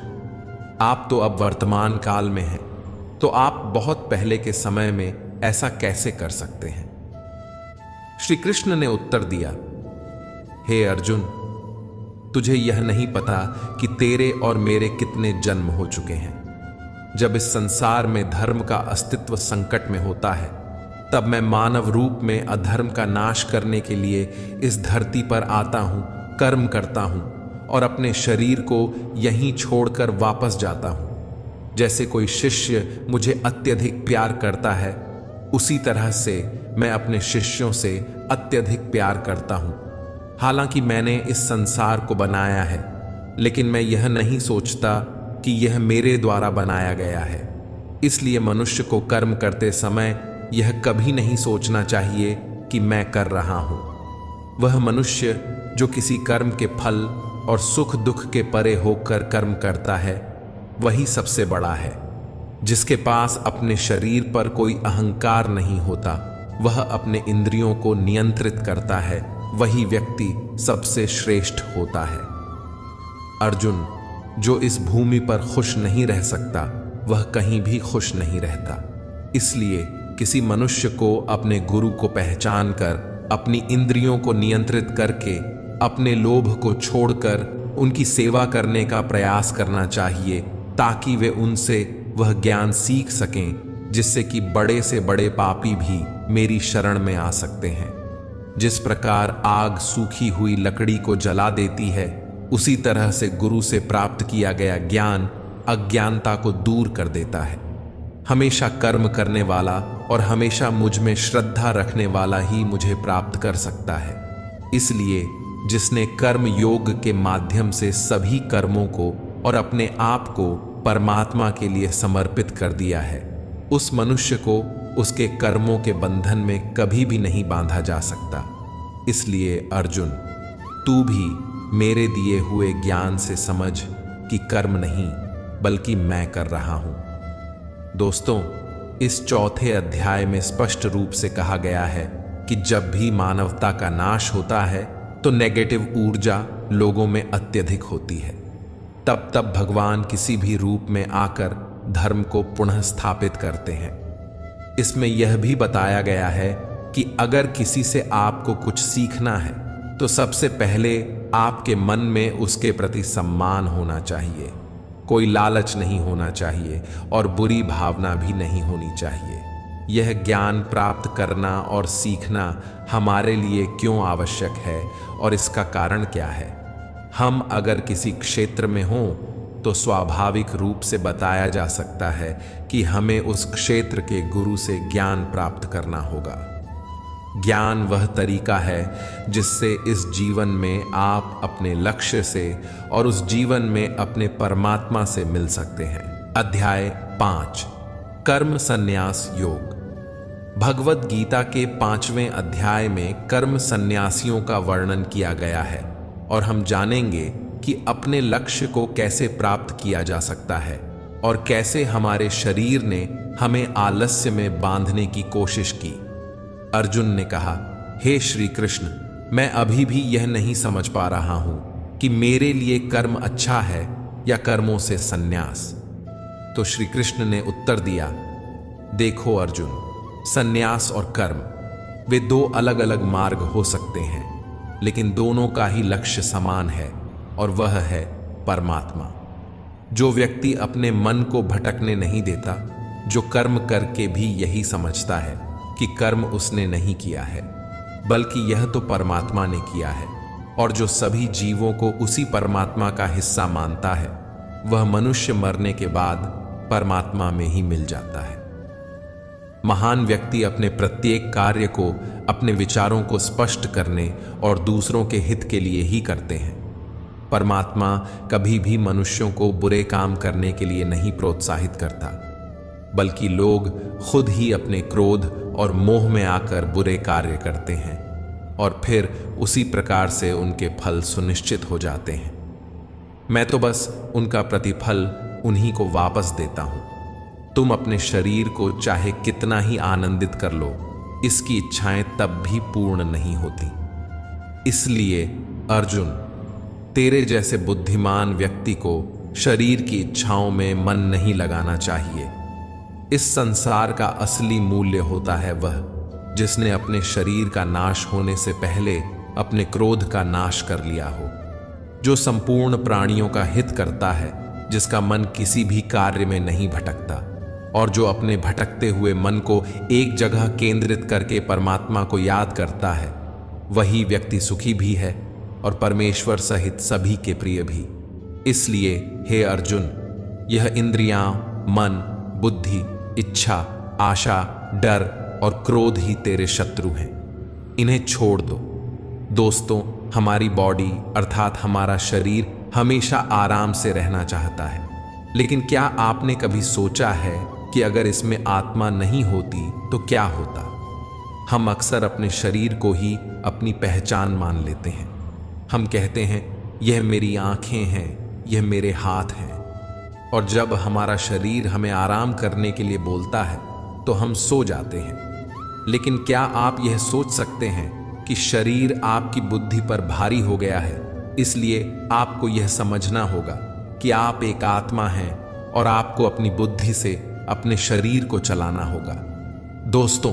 Speaker 1: आप तो अब वर्तमान काल में हैं, तो आप बहुत पहले के समय में ऐसा कैसे कर सकते हैं? श्री कृष्ण ने उत्तर दिया, हे अर्जुन, तुझे यह नहीं पता कि तेरे और मेरे कितने जन्म हो चुके हैं। जब इस संसार में धर्म का अस्तित्व संकट में होता है, तब मैं मानव रूप में अधर्म का नाश करने के लिए इस धरती पर आता हूं, कर्म करता हूं और अपने शरीर को यहीं छोड़कर वापस जाता हूं। जैसे कोई शिष्य मुझे अत्यधिक प्यार करता है, उसी तरह से मैं अपने शिष्यों से अत्यधिक प्यार करता हूं। हालांकि मैंने इस संसार को बनाया है, लेकिन मैं यह नहीं सोचता कि यह मेरे द्वारा बनाया गया है। इसलिए मनुष्य को कर्म करते समय यह कभी नहीं सोचना चाहिए कि मैं कर रहा हूं। वह मनुष्य जो किसी कर्म के फल और सुख दुख के परे होकर कर्म करता है, वही सबसे बड़ा है। जिसके पास अपने शरीर पर कोई अहंकार नहीं होता, वह अपने इंद्रियों को नियंत्रित करता है, वही व्यक्ति सबसे श्रेष्ठ होता है। अर्जुन, जो इस भूमि पर खुश नहीं रह सकता, वह कहीं भी खुश नहीं रहता। इसलिए किसी मनुष्य को अपने गुरु को पहचान कर, अपनी इंद्रियों को नियंत्रित करके, अपने लोभ को छोड़कर उनकी सेवा करने का प्रयास करना चाहिए, ताकि वे उनसे वह ज्ञान सीख सकें जिससे कि बड़े से बड़े पापी भी मेरी शरण में आ सकते हैं। जिस प्रकार आग सूखी हुई लकड़ी को जला देती है, उसी तरह से गुरु से प्राप्त किया गया ज्ञान अज्ञानता को दूर कर देता है। हमेशा कर्म करने वाला और हमेशा मुझ में श्रद्धा रखने वाला ही मुझे प्राप्त कर सकता है। इसलिए जिसने कर्म योग के माध्यम से सभी कर्मों को और अपने आप को परमात्मा के लिए समर्पित कर दिया है, उस मनुष्य को उसके कर्मों के बंधन में कभी भी नहीं बांधा जा सकता। इसलिए अर्जुन, तू भी मेरे दिए हुए ज्ञान से समझ कि कर्म नहीं बल्कि मैं कर रहा हूं। दोस्तों, इस चौथे अध्याय में स्पष्ट रूप से कहा गया है कि जब भी मानवता का नाश होता है तो नेगेटिव ऊर्जा लोगों में अत्यधिक होती है। तब भगवान किसी भी रूप में आकर धर्म को पुनः स्थापित करते हैं। इसमें यह भी बताया गया है कि अगर किसी से आपको कुछ सीखना है तो सबसे पहले आपके मन में उसके प्रति सम्मान होना चाहिए, कोई लालच नहीं होना चाहिए और बुरी भावना भी नहीं होनी चाहिए। यह ज्ञान प्राप्त करना और सीखना हमारे लिए क्यों आवश्यक है और इसका कारण क्या है? हम अगर किसी क्षेत्र में हों तो स्वाभाविक रूप से बताया जा सकता है कि हमें उस क्षेत्र के गुरु से ज्ञान प्राप्त करना होगा। ज्ञान वह तरीका है जिससे इस जीवन में आप अपने लक्ष्य से और उस जीवन में अपने परमात्मा से मिल सकते हैं। अध्याय 5, कर्म संन्यास योग। भगवत गीता के 5वें अध्याय में कर्म संन्यासियों का वर्णन किया गया है और हम जानेंगे कि अपने लक्ष्य को कैसे प्राप्त किया जा सकता है और कैसे हमारे शरीर ने हमें आलस्य में बांधने की कोशिश की। अर्जुन ने कहा, हे श्री कृष्ण, मैं अभी भी यह नहीं समझ पा रहा हूं कि मेरे लिए कर्म अच्छा है या कर्मों से संन्यास। तो श्री कृष्ण ने उत्तर दिया, देखो अर्जुन, संन्यास और कर्म वे दो अलग अलग मार्ग हो सकते हैं, लेकिन दोनों का ही लक्ष्य समान है और वह है परमात्मा। जो व्यक्ति अपने मन को भटकने नहीं देता, जो कर्म करके भी यही समझता है कि कर्म उसने नहीं किया है बल्कि यह तो परमात्मा ने किया है, और जो सभी जीवों को उसी परमात्मा का हिस्सा मानता है, वह मनुष्य मरने के बाद परमात्मा में ही मिल जाता है। महान व्यक्ति अपने प्रत्येक कार्य को अपने विचारों को स्पष्ट करने और दूसरों के हित के लिए ही करते हैं। परमात्मा कभी भी मनुष्यों को बुरे काम करने के लिए नहीं प्रोत्साहित करता, बल्कि लोग खुद ही अपने क्रोध और मोह में आकर बुरे कार्य करते हैं और फिर उसी प्रकार से उनके फल सुनिश्चित हो जाते हैं। मैं तो बस उनका प्रतिफल उन्हीं को वापस देता हूं। तुम अपने शरीर को चाहे कितना ही आनंदित कर लो, इसकी इच्छाएं तब भी पूर्ण नहीं होती। इसलिए अर्जुन, तेरे जैसे बुद्धिमान व्यक्ति को शरीर की इच्छाओं में मन नहीं लगाना चाहिए। इस संसार का असली मूल्य होता है वह जिसने अपने शरीर का नाश होने से पहले अपने क्रोध का नाश कर लिया हो, जो संपूर्ण प्राणियों का हित करता है, जिसका मन किसी भी कार्य में नहीं भटकता और जो अपने भटकते हुए मन को एक जगह केंद्रित करके परमात्मा को याद करता है, वही व्यक्ति सुखी भी है और परमेश्वर सहित सभी के प्रिय भी। इसलिए हे अर्जुन, यह इंद्रियां, मन, बुद्धि, इच्छा, आशा, डर और क्रोध ही तेरे शत्रु हैं। इन्हें छोड़ दो। दोस्तों, हमारी बॉडी अर्थात हमारा शरीर हमेशा आराम से रहना चाहता है, लेकिन क्या आपने कभी सोचा है कि अगर इसमें आत्मा नहीं होती तो क्या होता? हम अक्सर अपने शरीर को ही अपनी पहचान मान लेते हैं। हम कहते हैं यह मेरी आंखें हैं, यह मेरे हाथ हैं, और जब हमारा शरीर हमें आराम करने के लिए बोलता है तो हम सो जाते हैं। लेकिन क्या आप यह सोच सकते हैं कि शरीर आपकी बुद्धि पर भारी हो गया है, इसलिए आपको यह समझना होगा कि आप एक आत्मा हैं और आपको अपनी बुद्धि से अपने शरीर को चलाना होगा। दोस्तों,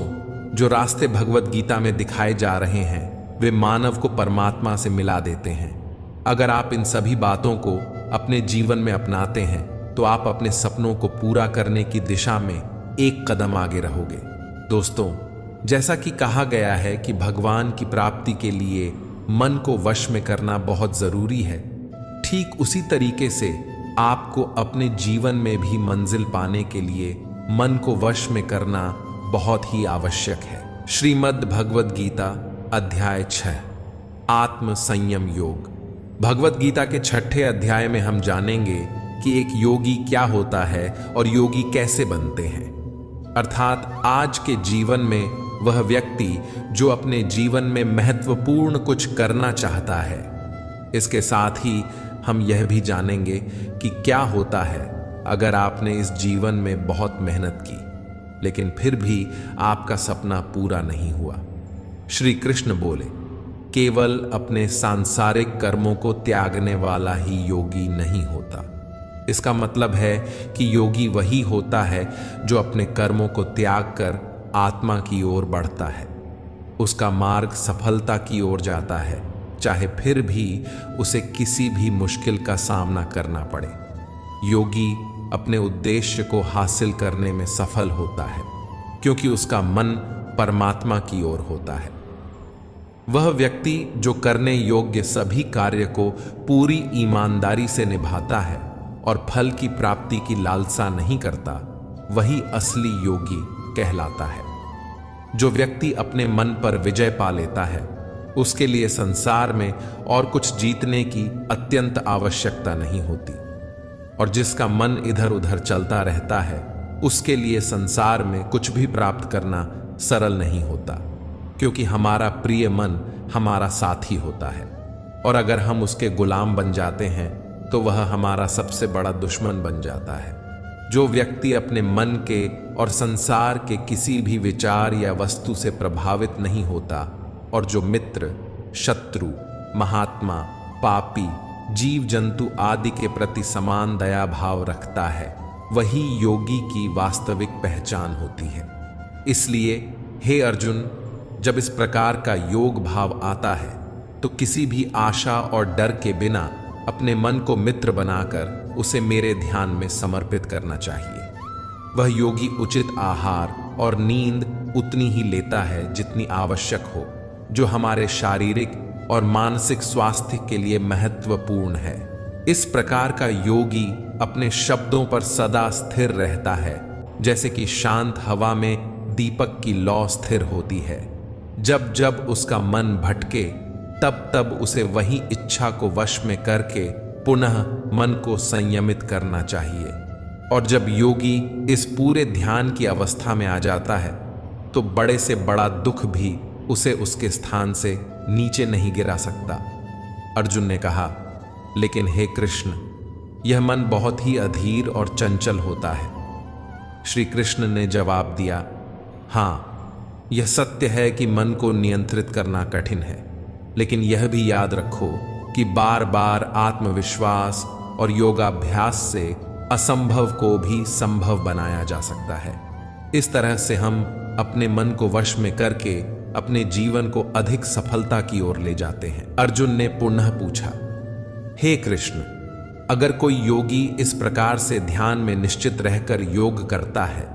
Speaker 1: जो रास्ते भगवत गीता में दिखाए जा रहे हैं वे मानव को परमात्मा से मिला देते हैं। अगर आप इन सभी बातों को अपने जीवन में अपनाते हैं तो आप अपने सपनों को पूरा करने की दिशा में एक कदम आगे रहोगे। दोस्तों, जैसा कि कहा गया है कि भगवान की प्राप्ति के लिए मन को वश में करना बहुत जरूरी है, ठीक उसी तरीके से आपको अपने जीवन में भी मंजिल पाने के लिए मन को वश में करना बहुत ही आवश्यक है। श्रीमद् भगवद गीता अध्याय 6 आत्म संयम योग। भगवद गीता के 6ठे अध्याय में हम जानेंगे कि एक योगी क्या होता है और योगी कैसे बनते हैं, अर्थात आज के जीवन में वह व्यक्ति जो अपने जीवन में महत्वपूर्ण कुछ करना चाहता है। इसके साथ ही हम यह भी जानेंगे कि क्या होता है अगर आपने इस जीवन में बहुत मेहनत की लेकिन फिर भी आपका सपना पूरा नहीं हुआ। श्री कृष्ण बोले, केवल अपने सांसारिक कर्मों को त्यागने वाला ही योगी नहीं होता। इसका मतलब है कि योगी वही होता है जो अपने कर्मों को त्याग कर आत्मा की ओर बढ़ता है। उसका मार्ग सफलता की ओर जाता है, चाहे फिर भी उसे किसी भी मुश्किल का सामना करना पड़े। योगी अपने उद्देश्य को हासिल करने में सफल होता है क्योंकि उसका मन परमात्मा की ओर होता है। वह व्यक्ति जो करने योग्य सभी कार्य को पूरी ईमानदारी से निभाता है और फल की प्राप्ति की लालसा नहीं करता, वही असली योगी कहलाता है। जो व्यक्ति अपने मन पर विजय पा लेता है, उसके लिए संसार में और कुछ जीतने की अत्यंत आवश्यकता नहीं होती, और जिसका मन इधर उधर चलता रहता है, उसके लिए संसार में कुछ भी प्राप्त करना सरल नहीं होता, क्योंकि हमारा प्रिय मन हमारा साथी होता है, और अगर हम उसके गुलाम बन जाते हैं तो वह हमारा सबसे बड़ा दुश्मन बन जाता है। जो व्यक्ति अपने मन के और संसार के किसी भी विचार या वस्तु से प्रभावित नहीं होता और जो मित्र, शत्रु, महात्मा, पापी, जीव जंतु आदि के प्रति समान दया भाव रखता है, वही योगी की वास्तविक पहचान होती है। इसलिए हे अर्जुन, जब इस प्रकार का योग भाव आता है तो किसी भी आशा और डर के बिना अपने मन को मित्र बनाकर उसे मेरे ध्यान में समर्पित करना चाहिए। वह योगी उचित आहार और नींद उतनी ही लेता है जितनी आवश्यक हो, जो हमारे शारीरिक और मानसिक स्वास्थ्य के लिए महत्वपूर्ण है। इस प्रकार का योगी अपने शब्दों पर सदा स्थिर रहता है, जैसे कि शांत हवा में दीपक की लौ स्थिर होती है। जब जब उसका मन भटके तब तब उसे वही इच्छा को वश में करके पुनः मन को संयमित करना चाहिए। और जब योगी इस पूरे ध्यान की अवस्था में आ जाता है तो बड़े से बड़ा दुख भी उसे उसके स्थान से नीचे नहीं गिरा सकता। अर्जुन ने कहा, लेकिन हे कृष्ण, यह मन बहुत ही अधीर और चंचल होता है। श्री कृष्ण ने जवाब दिया, हाँ, यह सत्य है कि मन को नियंत्रित करना कठिन है, लेकिन यह भी याद रखो कि बार बार आत्मविश्वास और योगाभ्यास से असंभव को भी संभव बनाया जा सकता है। इस तरह से हम अपने मन को वश में करके अपने जीवन को अधिक सफलता की ओर ले जाते हैं। अर्जुन ने पुनः पूछा, हे कृष्ण, अगर कोई योगी इस प्रकार से ध्यान में निश्चित रहकर योग करता है,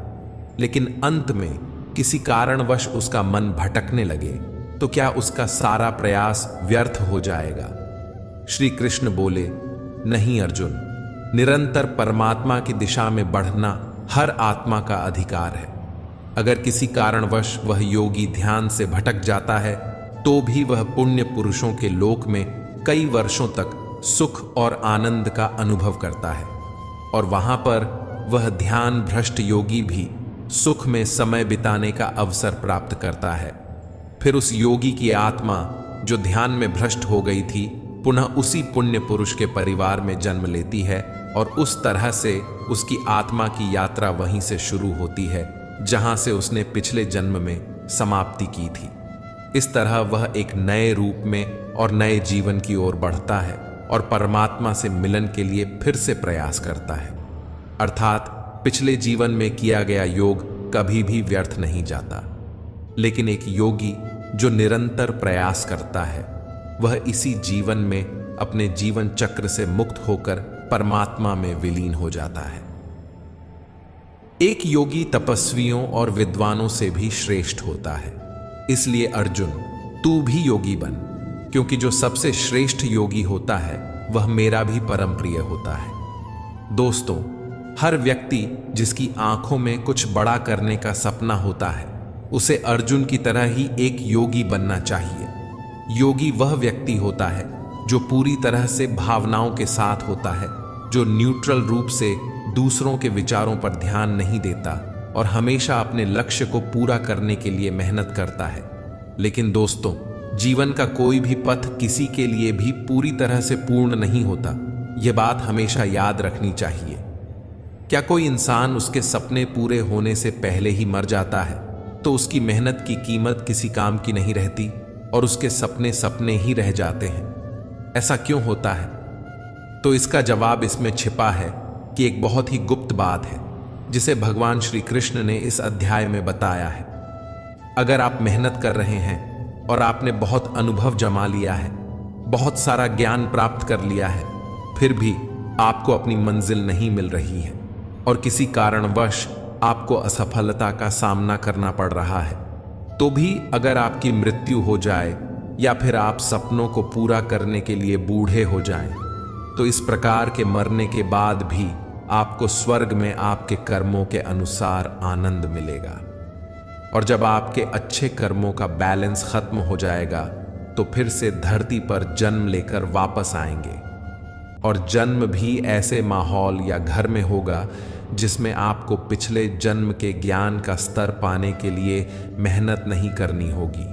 Speaker 1: लेकिन अंत में किसी कारणवश उसका मन भटकने लगे, तो क्या उसका सारा प्रयास व्यर्थ हो जाएगा? श्री कृष्ण बोले, नहीं अर्जुन, निरंतर परमात्मा की दिशा में बढ़ना हर आत्मा का अधिकार है। अगर किसी कारणवश वह योगी ध्यान से भटक जाता है, तो भी वह पुण्य पुरुषों के लोक में कई वर्षों तक सुख और आनंद का अनुभव करता है, और वहां पर वह ध्यान भ्रष्ट योगी भी सुख में समय बिताने का अवसर प्राप्त करता है। फिर उस योगी की आत्मा जो ध्यान में भ्रष्ट हो गई थी, पुनः उसी पुण्य पुरुष के परिवार में जन्म लेती है, और उस तरह से उसकी आत्मा की यात्रा वहीं से शुरू होती है जहां से उसने पिछले जन्म में समाप्ति की थी। इस तरह वह एक नए रूप में और नए जीवन की ओर बढ़ता है और परमात्मा से मिलन के लिए फिर से प्रयास करता है। अर्थात पिछले जीवन में किया गया योग कभी भी व्यर्थ नहीं जाता। लेकिन एक योगी जो निरंतर प्रयास करता है, वह इसी जीवन में अपने जीवन चक्र से मुक्त होकर परमात्मा में विलीन हो जाता है। एक योगी तपस्वियों और विद्वानों से भी श्रेष्ठ होता है। इसलिए अर्जुन, तू भी योगी बन, क्योंकि जो सबसे श्रेष्ठ योगी होता है वह मेरा भी परम प्रिय होता है। दोस्तों, हर व्यक्ति जिसकी आंखों में कुछ बड़ा करने का सपना होता है, उसे अर्जुन की तरह ही एक योगी बनना चाहिए। योगी वह व्यक्ति होता है जो पूरी तरह से भावनाओं के साथ होता है, जो न्यूट्रल रूप से दूसरों के विचारों पर ध्यान नहीं देता और हमेशा अपने लक्ष्य को पूरा करने के लिए मेहनत करता है। लेकिन दोस्तों, जीवन का कोई भी पथ किसी के लिए भी पूरी तरह से पूर्ण नहीं होता। यह बात हमेशा याद रखनी चाहिए। क्या कोई इंसान उसके सपने पूरे होने से पहले ही मर जाता है, तो उसकी मेहनत की कीमत किसी काम की नहीं रहती और उसके सपने सपने ही रह जाते हैं। ऐसा क्यों होता है? तो इसका जवाब इसमें छिपा है कि एक बहुत ही गुप्त बात है, जिसे भगवान श्री कृष्ण ने इस अध्याय में बताया है। अगर आप मेहनत कर रहे हैं और आपने बहुत अनुभव जमा लिया है, बहुत सारा ज्ञान प्राप्त कर लिया है, फिर भी आपको अपनी मंजिल नहीं मिल रही है और किसी कारणवश आपको असफलता का सामना करना पड़ रहा है, तो भी अगर आपकी मृत्यु हो जाए या फिर आप सपनों को पूरा करने के लिए बूढ़े हो जाएं, तो इस प्रकार के मरने के बाद भी आपको स्वर्ग में आपके कर्मों के अनुसार आनंद मिलेगा। और जब आपके अच्छे कर्मों का बैलेंस खत्म हो जाएगा, तो फिर से धरती पर जन्म लेकर वापस आएंगे। और जन्म भी ऐसे माहौल या घर में होगा जिसमें आपको पिछले जन्म के ज्ञान का स्तर पाने के लिए मेहनत नहीं करनी होगी।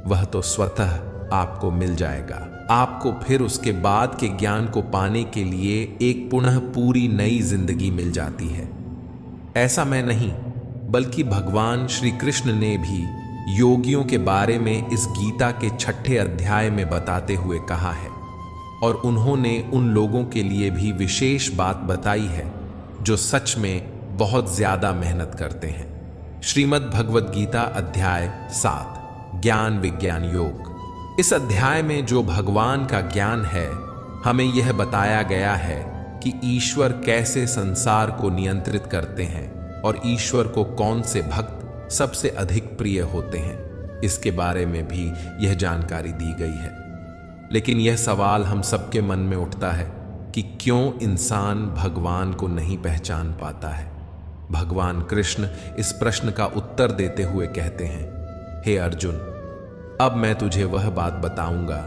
Speaker 1: वह तो स्वतः आपको मिल जाएगा। आपको फिर उसके बाद के ज्ञान को पाने के लिए एक पुनः पूरी नई जिंदगी मिल जाती है। ऐसा मैं नहीं, बल्कि भगवान श्री कृष्ण ने भी योगियों के बारे में इस गीता के 6ठे अध्याय में बताते हुए कहा है, और उन्होंने उन लोगों के लिए भी विशेष बात बताई है जो सच में बहुत ज्यादा मेहनत करते हैं। श्रीमद् भगवद गीता अध्याय 7, ज्ञान विज्ञान योग। इस अध्याय में जो भगवान का ज्ञान है, हमें यह बताया गया है कि ईश्वर कैसे संसार को नियंत्रित करते हैं और ईश्वर को कौन से भक्त सबसे अधिक प्रिय होते हैं। इसके बारे में भी यह जानकारी दी गई है। लेकिन यह सवाल हम सबके मन में उठता है कि क्यों इंसान भगवान को नहीं पहचान पाता है। भगवान कृष्ण इस प्रश्न का उत्तर देते हुए कहते हैं, हे अर्जुन, अब मैं तुझे वह बात बताऊंगा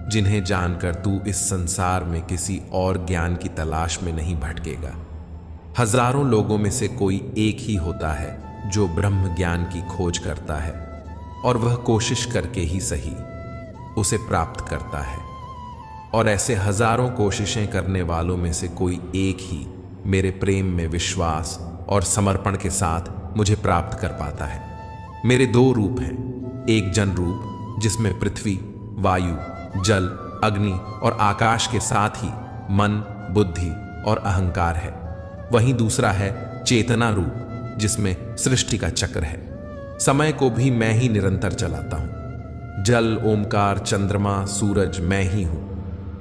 Speaker 1: जिन्हें जानकर तू इस संसार में किसी और ज्ञान की तलाश में नहीं भटकेगा। हजारों लोगों में से कोई एक ही होता है जो ब्रह्म ज्ञान की खोज करता है, और वह कोशिश करके ही सही उसे प्राप्त करता है। और ऐसे हजारों कोशिशें करने वालों में से कोई एक ही मेरे प्रेम में विश्वास और समर्पण के साथ मुझे प्राप्त कर पाता है। मेरे 2 रूप हैं, एक जन रूप जिसमें पृथ्वी, वायु, जल, अग्नि और आकाश के साथ ही मन, बुद्धि और अहंकार है। वहीं दूसरा है चेतना रूप जिसमें सृष्टि का चक्र है। समय को भी मैं ही निरंतर चलाता हूं। जल, ओमकार, चंद्रमा, सूरज मैं ही हूं।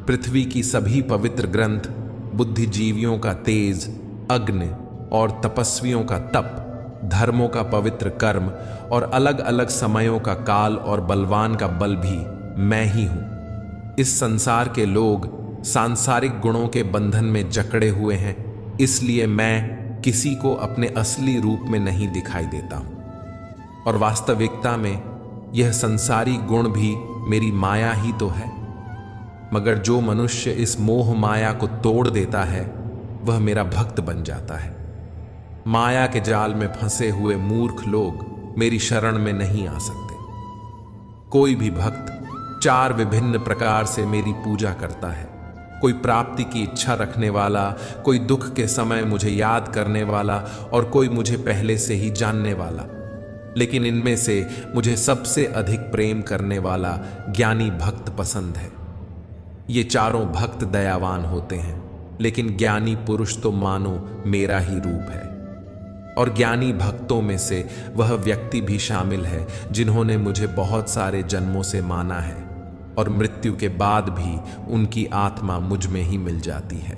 Speaker 1: पृथ्वी की सभी पवित्र ग्रंथ, बुद्धिजीवियों का तेज, अग्नि और तपस्वियों का तप, धर्मों का पवित्र कर्म और अलग अलग समयों का काल और बलवान का बल भी मैं ही हूं। इस संसार के लोग सांसारिक गुणों के बंधन में जकड़े हुए हैं, इसलिए मैं किसी को अपने असली रूप में नहीं दिखाई देता हूं। और वास्तविकता में यह संसारी गुण भी मेरी माया ही तो है। मगर जो मनुष्य इस मोह माया को तोड़ देता है वह मेरा भक्त बन जाता है। माया के जाल में फंसे हुए मूर्ख लोग मेरी शरण में नहीं आ सकते। कोई भी भक्त 4 विभिन्न प्रकार से मेरी पूजा करता है। कोई प्राप्ति की इच्छा रखने वाला, कोई दुख के समय मुझे याद करने वाला और कोई मुझे पहले से ही जानने वाला। लेकिन इनमें से मुझे सबसे अधिक प्रेम करने वाला ज्ञानी भक्त पसंद है। ये चारों भक्त दयावान होते हैं, लेकिन ज्ञानी पुरुष तो मानो मेरा ही रूप है। और ज्ञानी भक्तों में से वह व्यक्ति भी शामिल है जिन्होंने मुझे बहुत सारे जन्मों से माना है और मृत्यु के बाद भी उनकी आत्मा मुझ में ही मिल जाती है।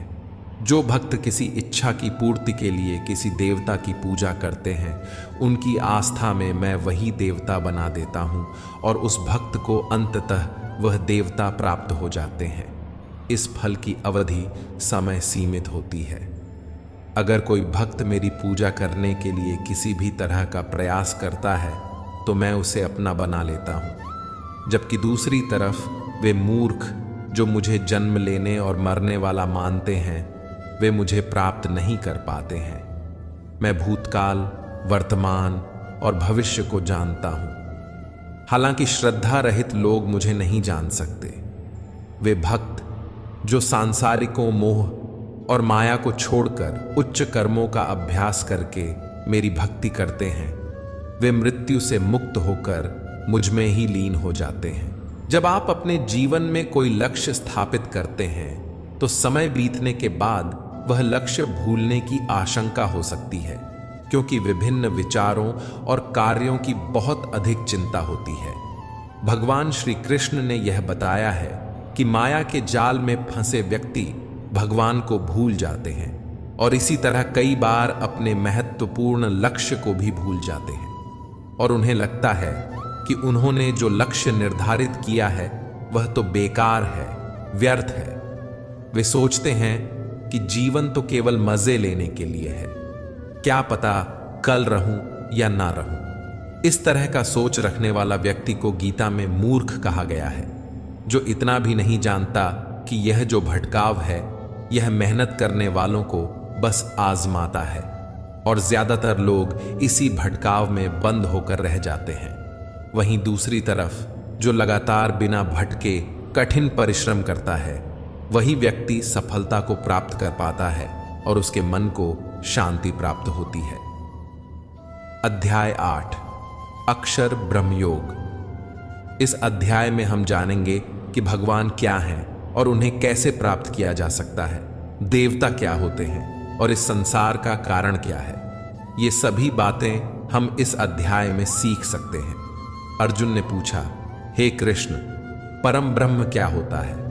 Speaker 1: जो भक्त किसी इच्छा की पूर्ति के लिए किसी देवता की पूजा करते हैं, उनकी आस्था में मैं वही देवता बना देता हूँ और उस भक्त को अंततः वह देवता प्राप्त हो जाते हैं। इस फल की अवधि समय सीमित होती है। अगर कोई भक्त मेरी पूजा करने के लिए किसी भी तरह का प्रयास करता है तो मैं उसे अपना बना लेता हूँ, जबकि दूसरी तरफ वे मूर्ख जो मुझे जन्म लेने और मरने वाला मानते हैं, वे मुझे प्राप्त नहीं कर पाते हैं। मैं भूतकाल, वर्तमान और भविष्य को जानता हूँ। हालांकि श्रद्धा रहित लोग मुझे नहीं जान सकते। वे भक्त जो सांसारिकों, मोह और माया को छोड़कर उच्च कर्मों का अभ्यास करके मेरी भक्ति करते हैं, वे मृत्यु से मुक्त होकर मुझ में ही लीन हो जाते हैं। जब आप अपने जीवन में कोई लक्ष्य स्थापित करते हैं तो समय बीतने के बाद वह लक्ष्य भूलने की आशंका हो सकती है, क्योंकि विभिन्न विचारों और कार्यों की बहुत अधिक चिंता होती है। भगवान श्री कृष्ण ने यह बताया है कि माया के जाल में फंसे व्यक्ति भगवान को भूल जाते हैं और इसी तरह कई बार अपने महत्वपूर्ण लक्ष्य को भी भूल जाते हैं और उन्हें लगता है कि उन्होंने जो लक्ष्य निर्धारित किया है वह तो बेकार है, व्यर्थ है। वे सोचते हैं कि जीवन तो केवल मजे लेने के लिए है, क्या पता कल रहूं या ना रहूं। इस तरह का सोच रखने वाला व्यक्ति को गीता में मूर्ख कहा गया है, जो इतना भी नहीं जानता कि यह जो भटकाव है यह मेहनत करने वालों को बस आजमाता है और ज्यादातर लोग इसी भटकाव में बंद होकर रह जाते हैं। वहीं दूसरी तरफ जो लगातार बिना भटके कठिन परिश्रम करता है, वही व्यक्ति सफलता को प्राप्त कर पाता है और उसके मन को शांति प्राप्त होती है। अध्याय 8 अक्षर ब्रह्म योग। इस अध्याय में हम जानेंगे कि भगवान क्या हैं और उन्हें कैसे प्राप्त किया जा सकता है, देवता क्या होते हैं और इस संसार का कारण क्या है। ये सभी बातें हम इस अध्याय में सीख सकते हैं। अर्जुन ने पूछा, हे कृष्ण, परम ब्रह्म क्या होता है?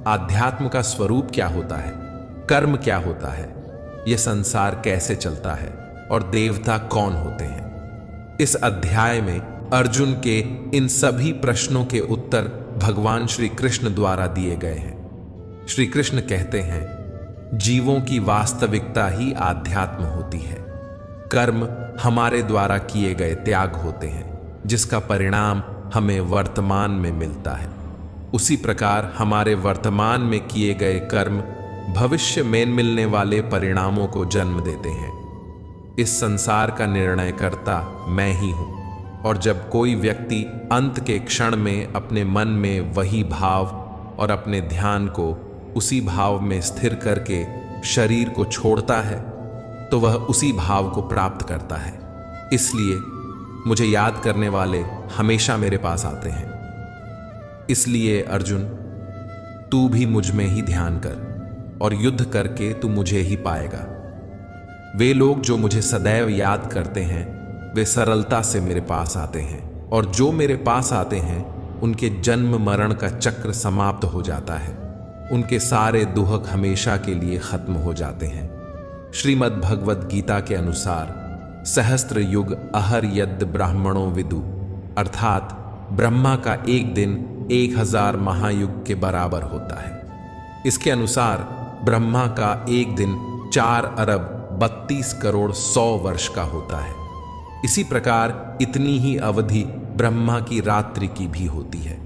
Speaker 1: आध्यात्म का स्वरूप क्या होता है? कर्म क्या होता है? यह संसार कैसे चलता है और देवता कौन होते हैं? इस अध्याय में अर्जुन के इन सभी प्रश्नों के उत्तर भगवान श्री कृष्ण द्वारा दिए गए हैं। श्री कृष्ण कहते हैं, जीवों की वास्तविकता ही आध्यात्म होती है। कर्म हमारे द्वारा किए गए त्याग होते हैं, जिसका परिणाम हमें वर्तमान में मिलता है। उसी प्रकार हमारे वर्तमान में किए गए कर्म भविष्य में मिलने वाले परिणामों को जन्म देते हैं। इस संसार का निर्णयकर्ता मैं ही हूं, और जब कोई व्यक्ति अंत के क्षण में अपने मन में वही भाव और अपने ध्यान को उसी भाव में स्थिर करके शरीर को छोड़ता है, तो वह उसी भाव को प्राप्त करता है। इसलिए मुझे याद करने वाले हमेशा मेरे पास आते हैं। इसलिए अर्जुन, तू भी मुझ में ही ध्यान कर और युद्ध करके तू मुझे ही पाएगा। वे लोग जो मुझे सदैव याद करते हैं वे सरलता से मेरे पास आते हैं, और जो मेरे पास आते हैं उनके जन्म मरण का चक्र समाप्त हो जाता है। उनके सारे दुहक हमेशा के लिए खत्म हो जाते हैं। श्रीमद् भगवद गीता के अनुसार सहस्त्र युग अहर यद ब्राह्मणों विदु, अर्थात ब्रह्मा का एक दिन 1000 महायुग के बराबर होता है। इसके अनुसार ब्रह्मा का एक दिन 4 अरब 32 करोड़ 100 वर्ष का होता है। इसी प्रकार इतनी ही अवधि ब्रह्मा की रात्रि की भी होती है।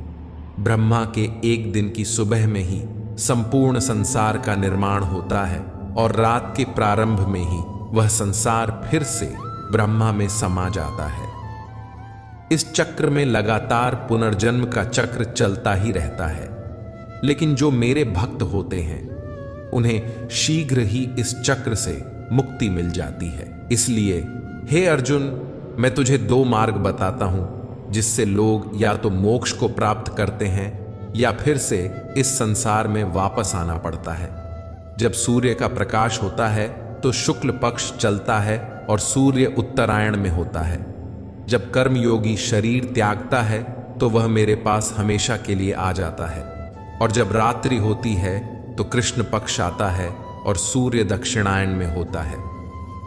Speaker 1: ब्रह्मा के एक दिन की सुबह में ही संपूर्ण संसार का निर्माण होता है, और रात के प्रारंभ में ही वह संसार फिर से ब्रह्मा में समा जाता है। इस चक्र में लगातार पुनर्जन्म का चक्र चलता ही रहता है, लेकिन जो मेरे भक्त होते हैं उन्हें शीघ्र ही इस चक्र से मुक्ति मिल जाती है। इसलिए हे अर्जुन, मैं तुझे 2 मार्ग बताता हूं जिससे लोग या तो मोक्ष को प्राप्त करते हैं या फिर से इस संसार में वापस आना पड़ता है। जब सूर्य का प्रकाश होता है तो शुक्ल पक्ष चलता है और सूर्य उत्तरायण में होता है। जब कर्मयोगी शरीर त्यागता है तो वह मेरे पास हमेशा के लिए आ जाता है, और जब रात्रि होती है तो कृष्ण पक्ष आता है और सूर्य दक्षिणायन में होता है।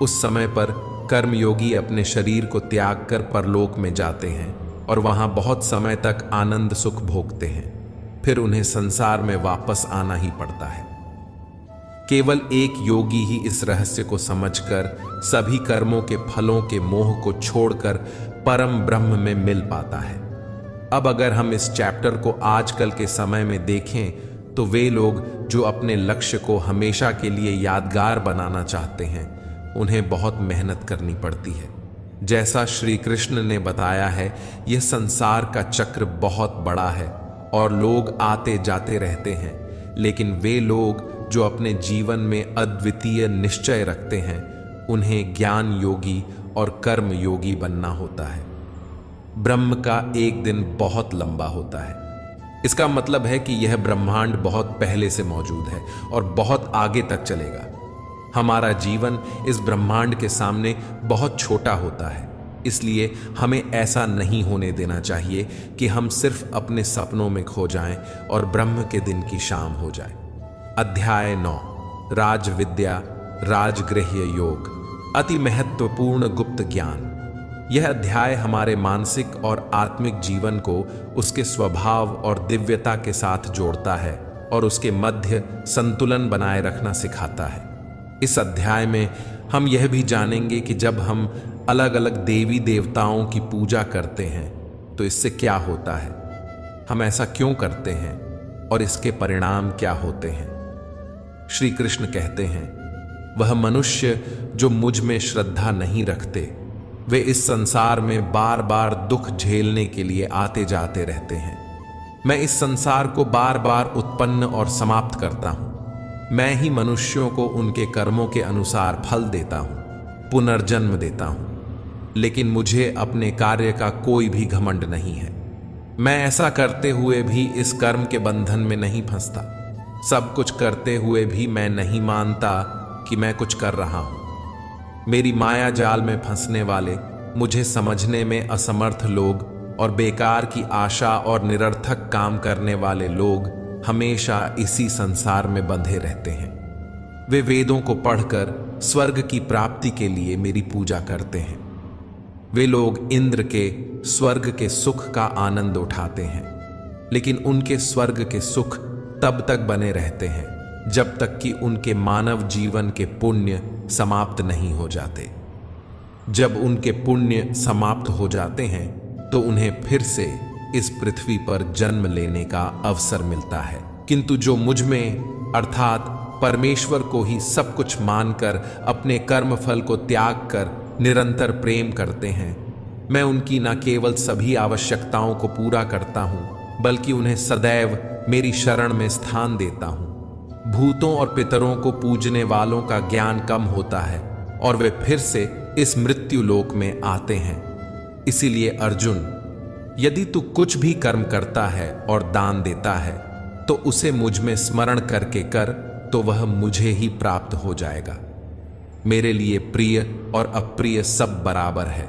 Speaker 1: उस समय पर कर्मयोगी अपने शरीर को त्याग कर परलोक में जाते हैं और वहां बहुत समय तक आनंद सुख भोगते हैं। फिर उन्हें संसार में वापस आना ही पड़ता है। केवल एक योगी ही इस रहस्य को समझकर सभी कर्मों के फलों के मोह को छोड़कर परम ब्रह्म में मिल पाता है। अब अगर हम इस चैप्टर को आजकल के समय में देखें तो वे लोग जो अपने लक्ष्य को हमेशा के लिए यादगार बनाना चाहते हैं उन्हें बहुत मेहनत करनी पड़ती है। जैसा श्री कृष्ण ने बताया है, यह संसार का चक्र बहुत बड़ा है और लोग आते जाते रहते हैं, लेकिन वे लोग जो अपने जीवन में अद्वितीय निश्चय रखते हैं उन्हें ज्ञान योगी और कर्म योगी बनना होता है। ब्रह्म का एक दिन बहुत लंबा होता है। इसका मतलब है कि यह ब्रह्मांड बहुत पहले से मौजूद है और बहुत आगे तक चलेगा। हमारा जीवन इस ब्रह्मांड के सामने बहुत छोटा होता है, इसलिए हमें ऐसा नहीं होने देना चाहिए कि हम सिर्फ अपने सपनों में खो जाएं और ब्रह्म के दिन की शाम हो जाए। अध्याय 9 राजविद्या राजगृह्य योग, अति महत्वपूर्ण गुप्त ज्ञान। यह अध्याय हमारे मानसिक और आत्मिक जीवन को उसके स्वभाव और दिव्यता के साथ जोड़ता है और उसके मध्य संतुलन बनाए रखना सिखाता है। इस अध्याय में हम यह भी जानेंगे कि जब हम अलग अलग देवी देवताओं की पूजा करते हैं तो इससे क्या होता है, हम ऐसा क्यों करते हैं और इसके परिणाम क्या होते हैं। श्री कृष्ण कहते हैं, वह मनुष्य जो मुझ में श्रद्धा नहीं रखते वे इस संसार में बार बार दुख झेलने के लिए आते जाते रहते हैं। मैं इस संसार को बार बार उत्पन्न और समाप्त करता हूं। मैं ही मनुष्यों को उनके कर्मों के अनुसार फल देता हूं, पुनर्जन्म देता हूं, लेकिन मुझे अपने कार्य का कोई भी घमंड नहीं है। मैं ऐसा करते हुए भी इस कर्म के बंधन में नहीं फंसता। सब कुछ करते हुए भी मैं नहीं मानता कि मैं कुछ कर रहा हूं। मेरी माया जाल में फंसने वाले, मुझे समझने में असमर्थ लोग और बेकार की आशा और निरर्थक काम करने वाले लोग हमेशा इसी संसार में बंधे रहते हैं। वे वेदों को पढ़कर स्वर्ग की प्राप्ति के लिए मेरी पूजा करते हैं। वे लोग इंद्र के स्वर्ग के सुख का आनंद उठाते हैं, लेकिन उनके स्वर्ग के सुख तब तक बने रहते हैं जब तक कि उनके मानव जीवन के पुण्य समाप्त नहीं हो जाते। जब उनके पुण्य समाप्त हो जाते हैं तो उन्हें फिर से इस पृथ्वी पर जन्म लेने का अवसर मिलता है। किंतु जो मुझ में अर्थात परमेश्वर को ही सब कुछ मानकर अपने कर्मफल को त्याग कर निरंतर प्रेम करते हैं, मैं उनकी न केवल सभी आवश्यकताओं को पूरा करता हूं बल्कि उन्हें सदैव मेरी शरण में स्थान देता हूं। भूतों और पितरों को पूजने वालों का ज्ञान कम होता है और वे फिर से इस मृत्यु लोक में आते हैं। इसीलिए अर्जुन, यदि तू कुछ भी कर्म करता है और दान देता है तो उसे मुझ में स्मरण करके कर, तो वह मुझे ही प्राप्त हो जाएगा। मेरे लिए प्रिय और अप्रिय सब बराबर है।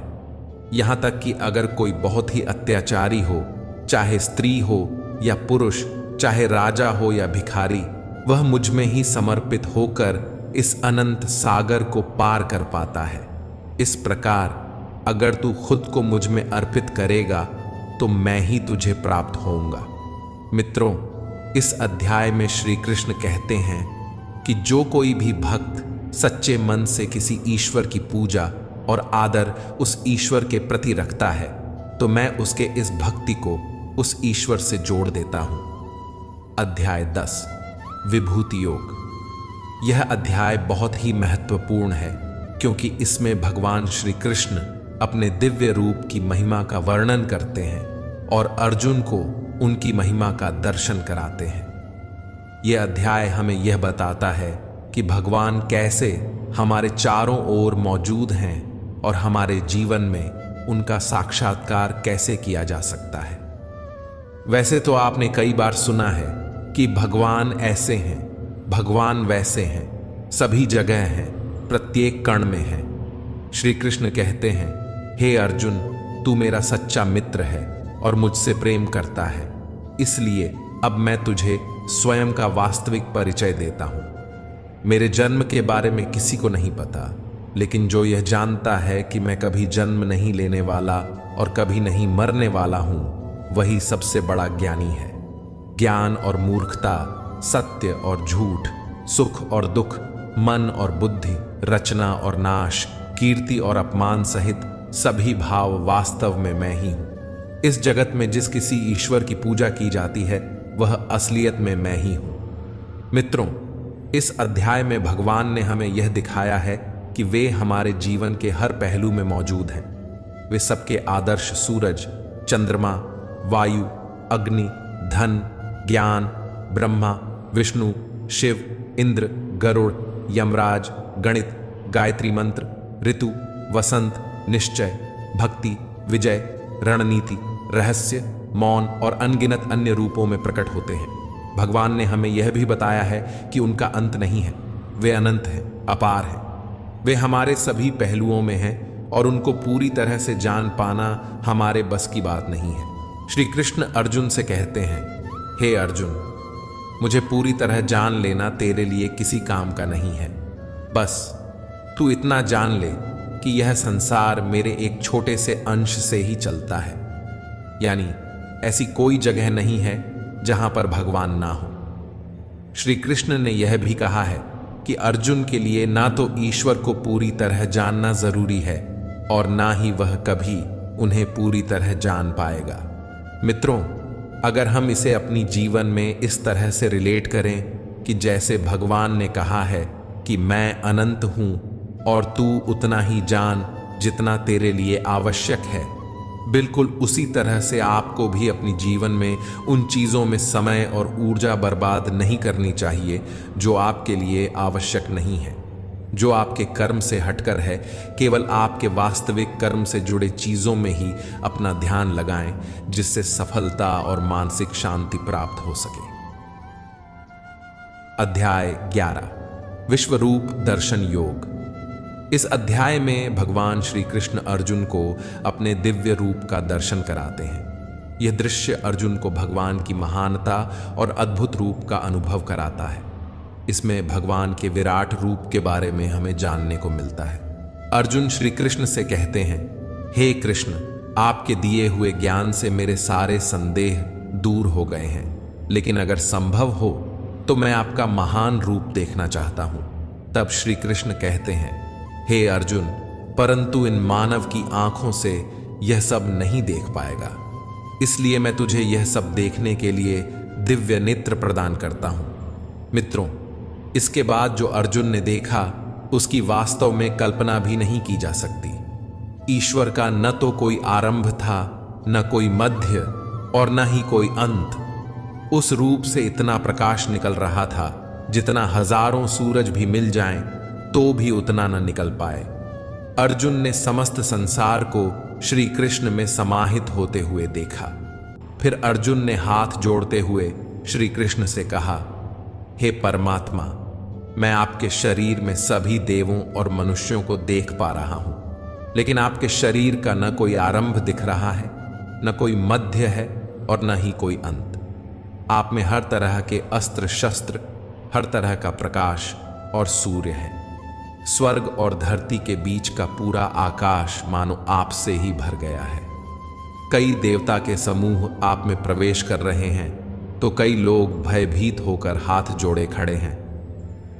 Speaker 1: यहां तक कि अगर कोई बहुत ही अत्याचारी हो, चाहे स्त्री हो या पुरुष, चाहे राजा हो या भिखारी, वह मुझ में ही समर्पित होकर इस अनंत सागर को पार कर पाता है। इस प्रकार अगर तू खुद को मुझ में अर्पित करेगा तो मैं ही तुझे प्राप्त होऊंगा। मित्रों, इस अध्याय में श्री कृष्ण कहते हैं कि जो कोई भी भक्त सच्चे मन से किसी ईश्वर की पूजा और आदर उस ईश्वर के प्रति रखता है तो मैं उसके इस भक्ति को उस ईश्वर से जोड़ देता हूं। अध्याय 10 विभूति योग। यह अध्याय बहुत ही महत्वपूर्ण है क्योंकि इसमें भगवान श्री कृष्ण अपने दिव्य रूप की महिमा का वर्णन करते हैं और अर्जुन को उनकी महिमा का दर्शन कराते हैं। यह अध्याय हमें यह बताता है कि भगवान कैसे हमारे चारों ओर मौजूद हैं और हमारे जीवन में उनका साक्षात्कार कैसे किया जा सकता है। वैसे तो आपने कई बार सुना है कि भगवान ऐसे हैं, भगवान वैसे हैं, सभी जगह हैं, प्रत्येक कण में हैं। श्री कृष्ण कहते हैं, हे अर्जुन, तू मेरा सच्चा मित्र है और मुझसे प्रेम करता है, इसलिए अब मैं तुझे स्वयं का वास्तविक परिचय देता हूं। मेरे जन्म के बारे में किसी को नहीं पता, लेकिन जो यह जानता है कि मैं कभी जन्म नहीं लेने वाला और कभी नहीं मरने वाला हूं, वही सबसे बड़ा ज्ञानी है। ज्ञान और मूर्खता, सत्य और झूठ, सुख और दुख, मन और बुद्धि, रचना और नाश, कीर्ति और अपमान सहित सभी भाव वास्तव में मैं ही हूं। इस जगत में जिस किसी ईश्वर की पूजा की जाती है वह असलियत में मैं ही हूं। मित्रों, इस अध्याय में भगवान ने हमें यह दिखाया है कि वे हमारे जीवन के हर पहलू में मौजूद हैं। वे सबके आदर्श सूरज, चंद्रमा, वायु, अग्नि, धन, ज्ञान, ब्रह्मा, विष्णु, शिव, इंद्र, गरुड़, यमराज, गणित, गायत्री मंत्र, ऋतु, वसंत, निश्चय, भक्ति, विजय, रणनीति, रहस्य, मौन और अनगिनत अन्य रूपों में प्रकट होते हैं। भगवान ने हमें यह भी बताया है कि उनका अंत नहीं है, वे अनंत हैं, अपार हैं। वे हमारे सभी पहलुओं में हैं और उनको पूरी तरह से जान पाना हमारे बस की बात नहीं है। श्री कृष्ण अर्जुन से कहते हैं, हे अर्जुन, मुझे पूरी तरह जान लेना तेरे लिए किसी काम का नहीं है। बस तू इतना जान ले कि यह संसार मेरे एक छोटे से अंश से ही चलता है, यानी ऐसी कोई जगह नहीं है जहां पर भगवान ना हो। श्री कृष्ण ने यह भी कहा है कि अर्जुन के लिए ना तो ईश्वर को पूरी तरह जानना जरूरी है और ना ही वह कभी उन्हें पूरी तरह जान पाएगा। मित्रों, अगर हम इसे अपनी जीवन में इस तरह से रिलेट करें कि जैसे भगवान ने कहा है कि मैं अनंत हूं और तू उतना ही जान जितना तेरे लिए आवश्यक है, बिल्कुल उसी तरह से आपको भी अपनी जीवन में उन चीज़ों में समय और ऊर्जा बर्बाद नहीं करनी चाहिए जो आपके लिए आवश्यक नहीं है, जो आपके कर्म से हटकर है। केवल आपके वास्तविक कर्म से जुड़े चीज़ों में ही अपना ध्यान लगाएं, जिससे सफलता और मानसिक शांति प्राप्त हो सके। अध्याय 11 विश्वरूप दर्शन योग। इस अध्याय में भगवान श्री कृष्ण अर्जुन को अपने दिव्य रूप का दर्शन कराते हैं। यह दृश्य अर्जुन को भगवान की महानता और अद्भुत रूप का अनुभव कराता है। इसमें भगवान के विराट रूप के बारे में हमें जानने को मिलता है। अर्जुन श्री कृष्ण से कहते हैं, हे कृष्ण, आपके दिए हुए ज्ञान से मेरे सारे संदेह दूर हो गए हैं, लेकिन अगर संभव हो तो मैं आपका महान रूप देखना चाहता हूं। तब श्री कृष्ण कहते हैं, हे अर्जुन, परंतु इन मानव की आंखों से यह सब नहीं देख पाएगा, इसलिए मैं तुझे यह सब देखने के लिए दिव्य नेत्र प्रदान करता हूं। मित्रों, इसके बाद जो अर्जुन ने देखा उसकी वास्तव में कल्पना भी नहीं की जा सकती। ईश्वर का न तो कोई आरंभ था, न कोई मध्य और न ही कोई अंत। उस रूप से इतना प्रकाश निकल रहा था जितना हजारों सूरज भी मिल जाएं तो भी उतना न निकल पाए। अर्जुन ने समस्त संसार को श्री कृष्ण में समाहित होते हुए देखा। फिर अर्जुन ने हाथ जोड़ते हुए श्री कृष्ण से कहा, हे परमात्मा, मैं आपके शरीर में सभी देवों और मनुष्यों को देख पा रहा हूं, लेकिन आपके शरीर का न कोई आरंभ दिख रहा है, न कोई मध्य है और न ही कोई अंत। आप में हर तरह के अस्त्र शस्त्र, हर तरह का प्रकाश और सूर्य है। स्वर्ग और धरती के बीच का पूरा आकाश मानो आपसे ही भर गया है। कई देवता के समूह आप में प्रवेश कर रहे हैं, तो कई लोग भयभीत होकर हाथ जोड़े खड़े हैं।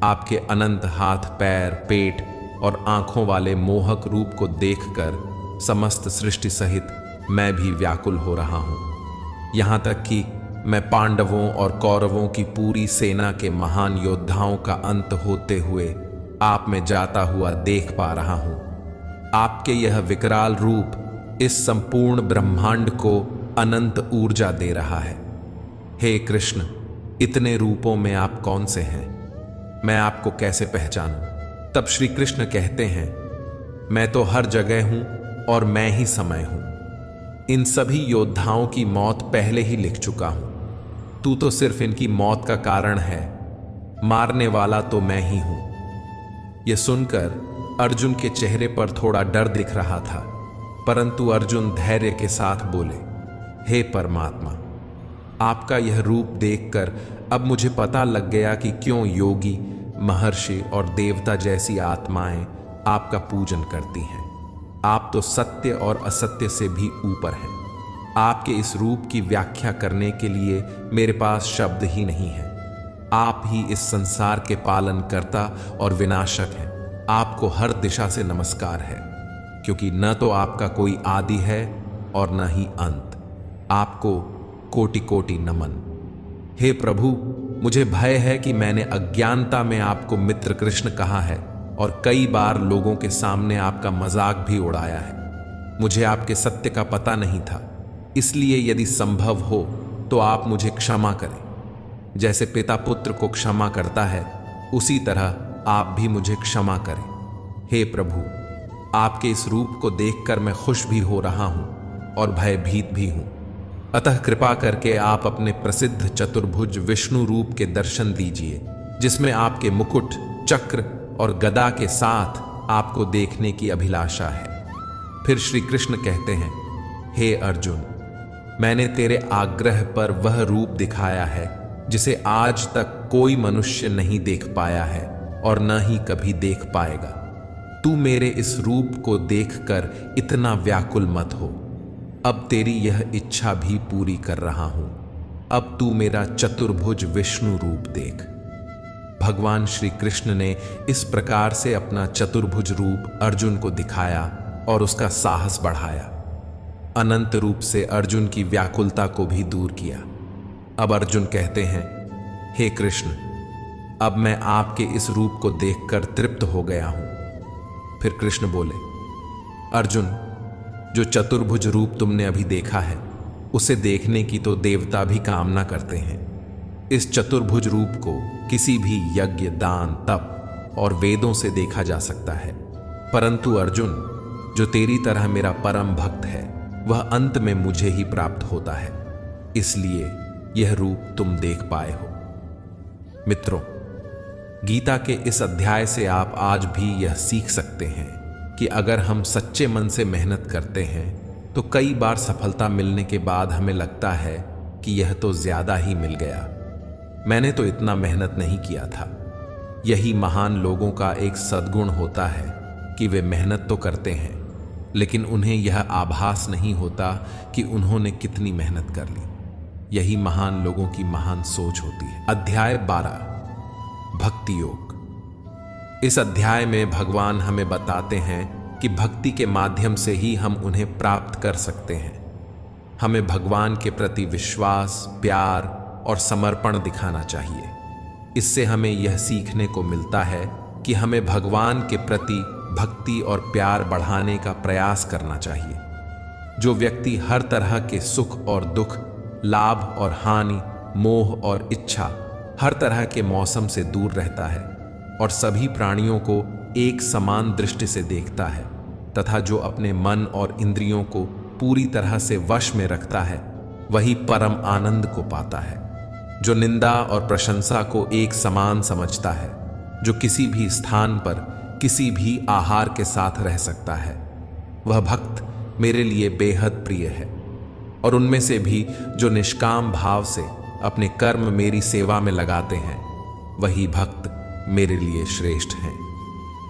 Speaker 1: आपके अनंत हाथ, पैर, पेट और आंखों वाले मोहक रूप को देखकर समस्त सृष्टि सहित मैं भी व्याकुल हो रहा हूं। यहां तक कि मैं पांडवों और कौरवों की पूरी सेना के महान योद्धाओं का अंत होते हुए आप में जाता हुआ देख पा रहा हूं। आपके यह विकराल रूप इस संपूर्ण ब्रह्मांड को अनंत ऊर्जा दे रहा है। हे कृष्ण, इतने रूपों में आप कौन से हैं? मैं आपको कैसे पहचानूं? तब श्री कृष्ण कहते हैं, मैं तो हर जगह हूं और मैं ही समय हूं। इन सभी योद्धाओं की मौत पहले ही लिख चुका हूं। तू तो सिर्फ इनकी मौत का कारण है, मारने वाला तो मैं ही हूं। यह सुनकर अर्जुन के चेहरे पर थोड़ा डर दिख रहा था, परंतु अर्जुन धैर्य के साथ बोले, हे परमात्मा, आपका यह रूप देखकर अब मुझे पता लग गया कि क्यों योगी, महर्षि और देवता जैसी आत्माएं आपका पूजन करती हैं। आप तो सत्य और असत्य से भी ऊपर हैं। आपके इस रूप की व्याख्या करने के लिए मेरे पास शब्द ही नहीं है। आप ही इस संसार के पालनकर्ता और विनाशक हैं। आपको हर दिशा से नमस्कार है, क्योंकि न तो आपका कोई आदि है और न ही अंत। आपको कोटि कोटि नमन। हे प्रभु, मुझे भय है कि मैंने अज्ञानता में आपको मित्र कृष्ण कहा है और कई बार लोगों के सामने आपका मजाक भी उड़ाया है। मुझे आपके सत्य का पता नहीं था, इसलिए यदि संभव हो तो आप मुझे क्षमा करें। जैसे पिता पुत्र को क्षमा करता है, उसी तरह आप भी मुझे क्षमा करें। हे प्रभु, आपके इस रूप को देखकर मैं खुश भी हो रहा हूं और भयभीत भी हूं। अतः कृपा करके आप अपने प्रसिद्ध चतुर्भुज विष्णु रूप के दर्शन दीजिए, जिसमें आपके मुकुट, चक्र और गदा के साथ आपको देखने की अभिलाषा है। फिर श्री कृष्ण कहते हैं, हे अर्जुन, मैंने तेरे आग्रह पर वह रूप दिखाया है जिसे आज तक कोई मनुष्य नहीं देख पाया है और न ही कभी देख पाएगा। तू मेरे इस रूप को देखकर इतना व्याकुल मत हो। अब तेरी यह इच्छा भी पूरी कर रहा हूं। अब तू मेरा चतुर्भुज विष्णु रूप देख। भगवान श्री कृष्ण ने इस प्रकार से अपना चतुर्भुज रूप अर्जुन को दिखाया और उसका साहस बढ़ाया। अनंत रूप से अर्जुन की व्याकुलता को भी दूर किया। अब अर्जुन कहते हैं, हे कृष्ण, अब मैं आपके इस रूप को देखकर तृप्त हो गया हूं। फिर कृष्ण बोले, अर्जुन, जो चतुर्भुज रूप तुमने अभी देखा है, उसे देखने की तो देवता भी कामना करते हैं। इस चतुर्भुज रूप को किसी भी यज्ञ, दान, तप और वेदों से देखा जा सकता है, परंतु अर्जुन, जो तेरी तरह मेरा परम भक्त है, वह अंत में मुझे ही प्राप्त होता है। इसलिए यह रूप तुम देख पाए हो। मित्रों, गीता के इस अध्याय से आप आज भी यह सीख सकते हैं कि अगर हम सच्चे मन से मेहनत करते हैं तो कई बार सफलता मिलने के बाद हमें लगता है कि यह तो ज्यादा ही मिल गया, मैंने तो इतना मेहनत नहीं किया था। यही महान लोगों का एक सद्गुण होता है कि वे मेहनत तो करते हैं, लेकिन उन्हें यह आभास नहीं होता कि उन्होंने कितनी मेहनत कर ली। यही महान लोगों की महान सोच होती है। अध्याय 12, भक्ति योग। इस अध्याय में भगवान हमें बताते हैं कि भक्ति के माध्यम से ही हम उन्हें प्राप्त कर सकते हैं। हमें भगवान के प्रति विश्वास, प्यार और समर्पण दिखाना चाहिए। इससे हमें यह सीखने को मिलता है कि हमें भगवान के प्रति भक्ति और प्यार बढ़ाने का प्रयास करना चाहिए। जो व्यक्ति हर तरह के सुख और दुख, लाभ और हानि, मोह और इच्छा, हर तरह के मौसम से दूर रहता है और सभी प्राणियों को एक समान दृष्टि से देखता है, तथा जो अपने मन और इंद्रियों को पूरी तरह से वश में रखता है, वही परम आनंद को पाता है। जो निंदा और प्रशंसा को एक समान समझता है, जो किसी भी स्थान पर किसी भी आहार के साथ रह सकता है। वह भक्त मेरे लिए बेहद प्रिय है, और उनमें से भी जो निष्काम भाव से अपने कर्म मेरी सेवा में लगाते हैं, वही भक्त मेरे लिए श्रेष्ठ हैं।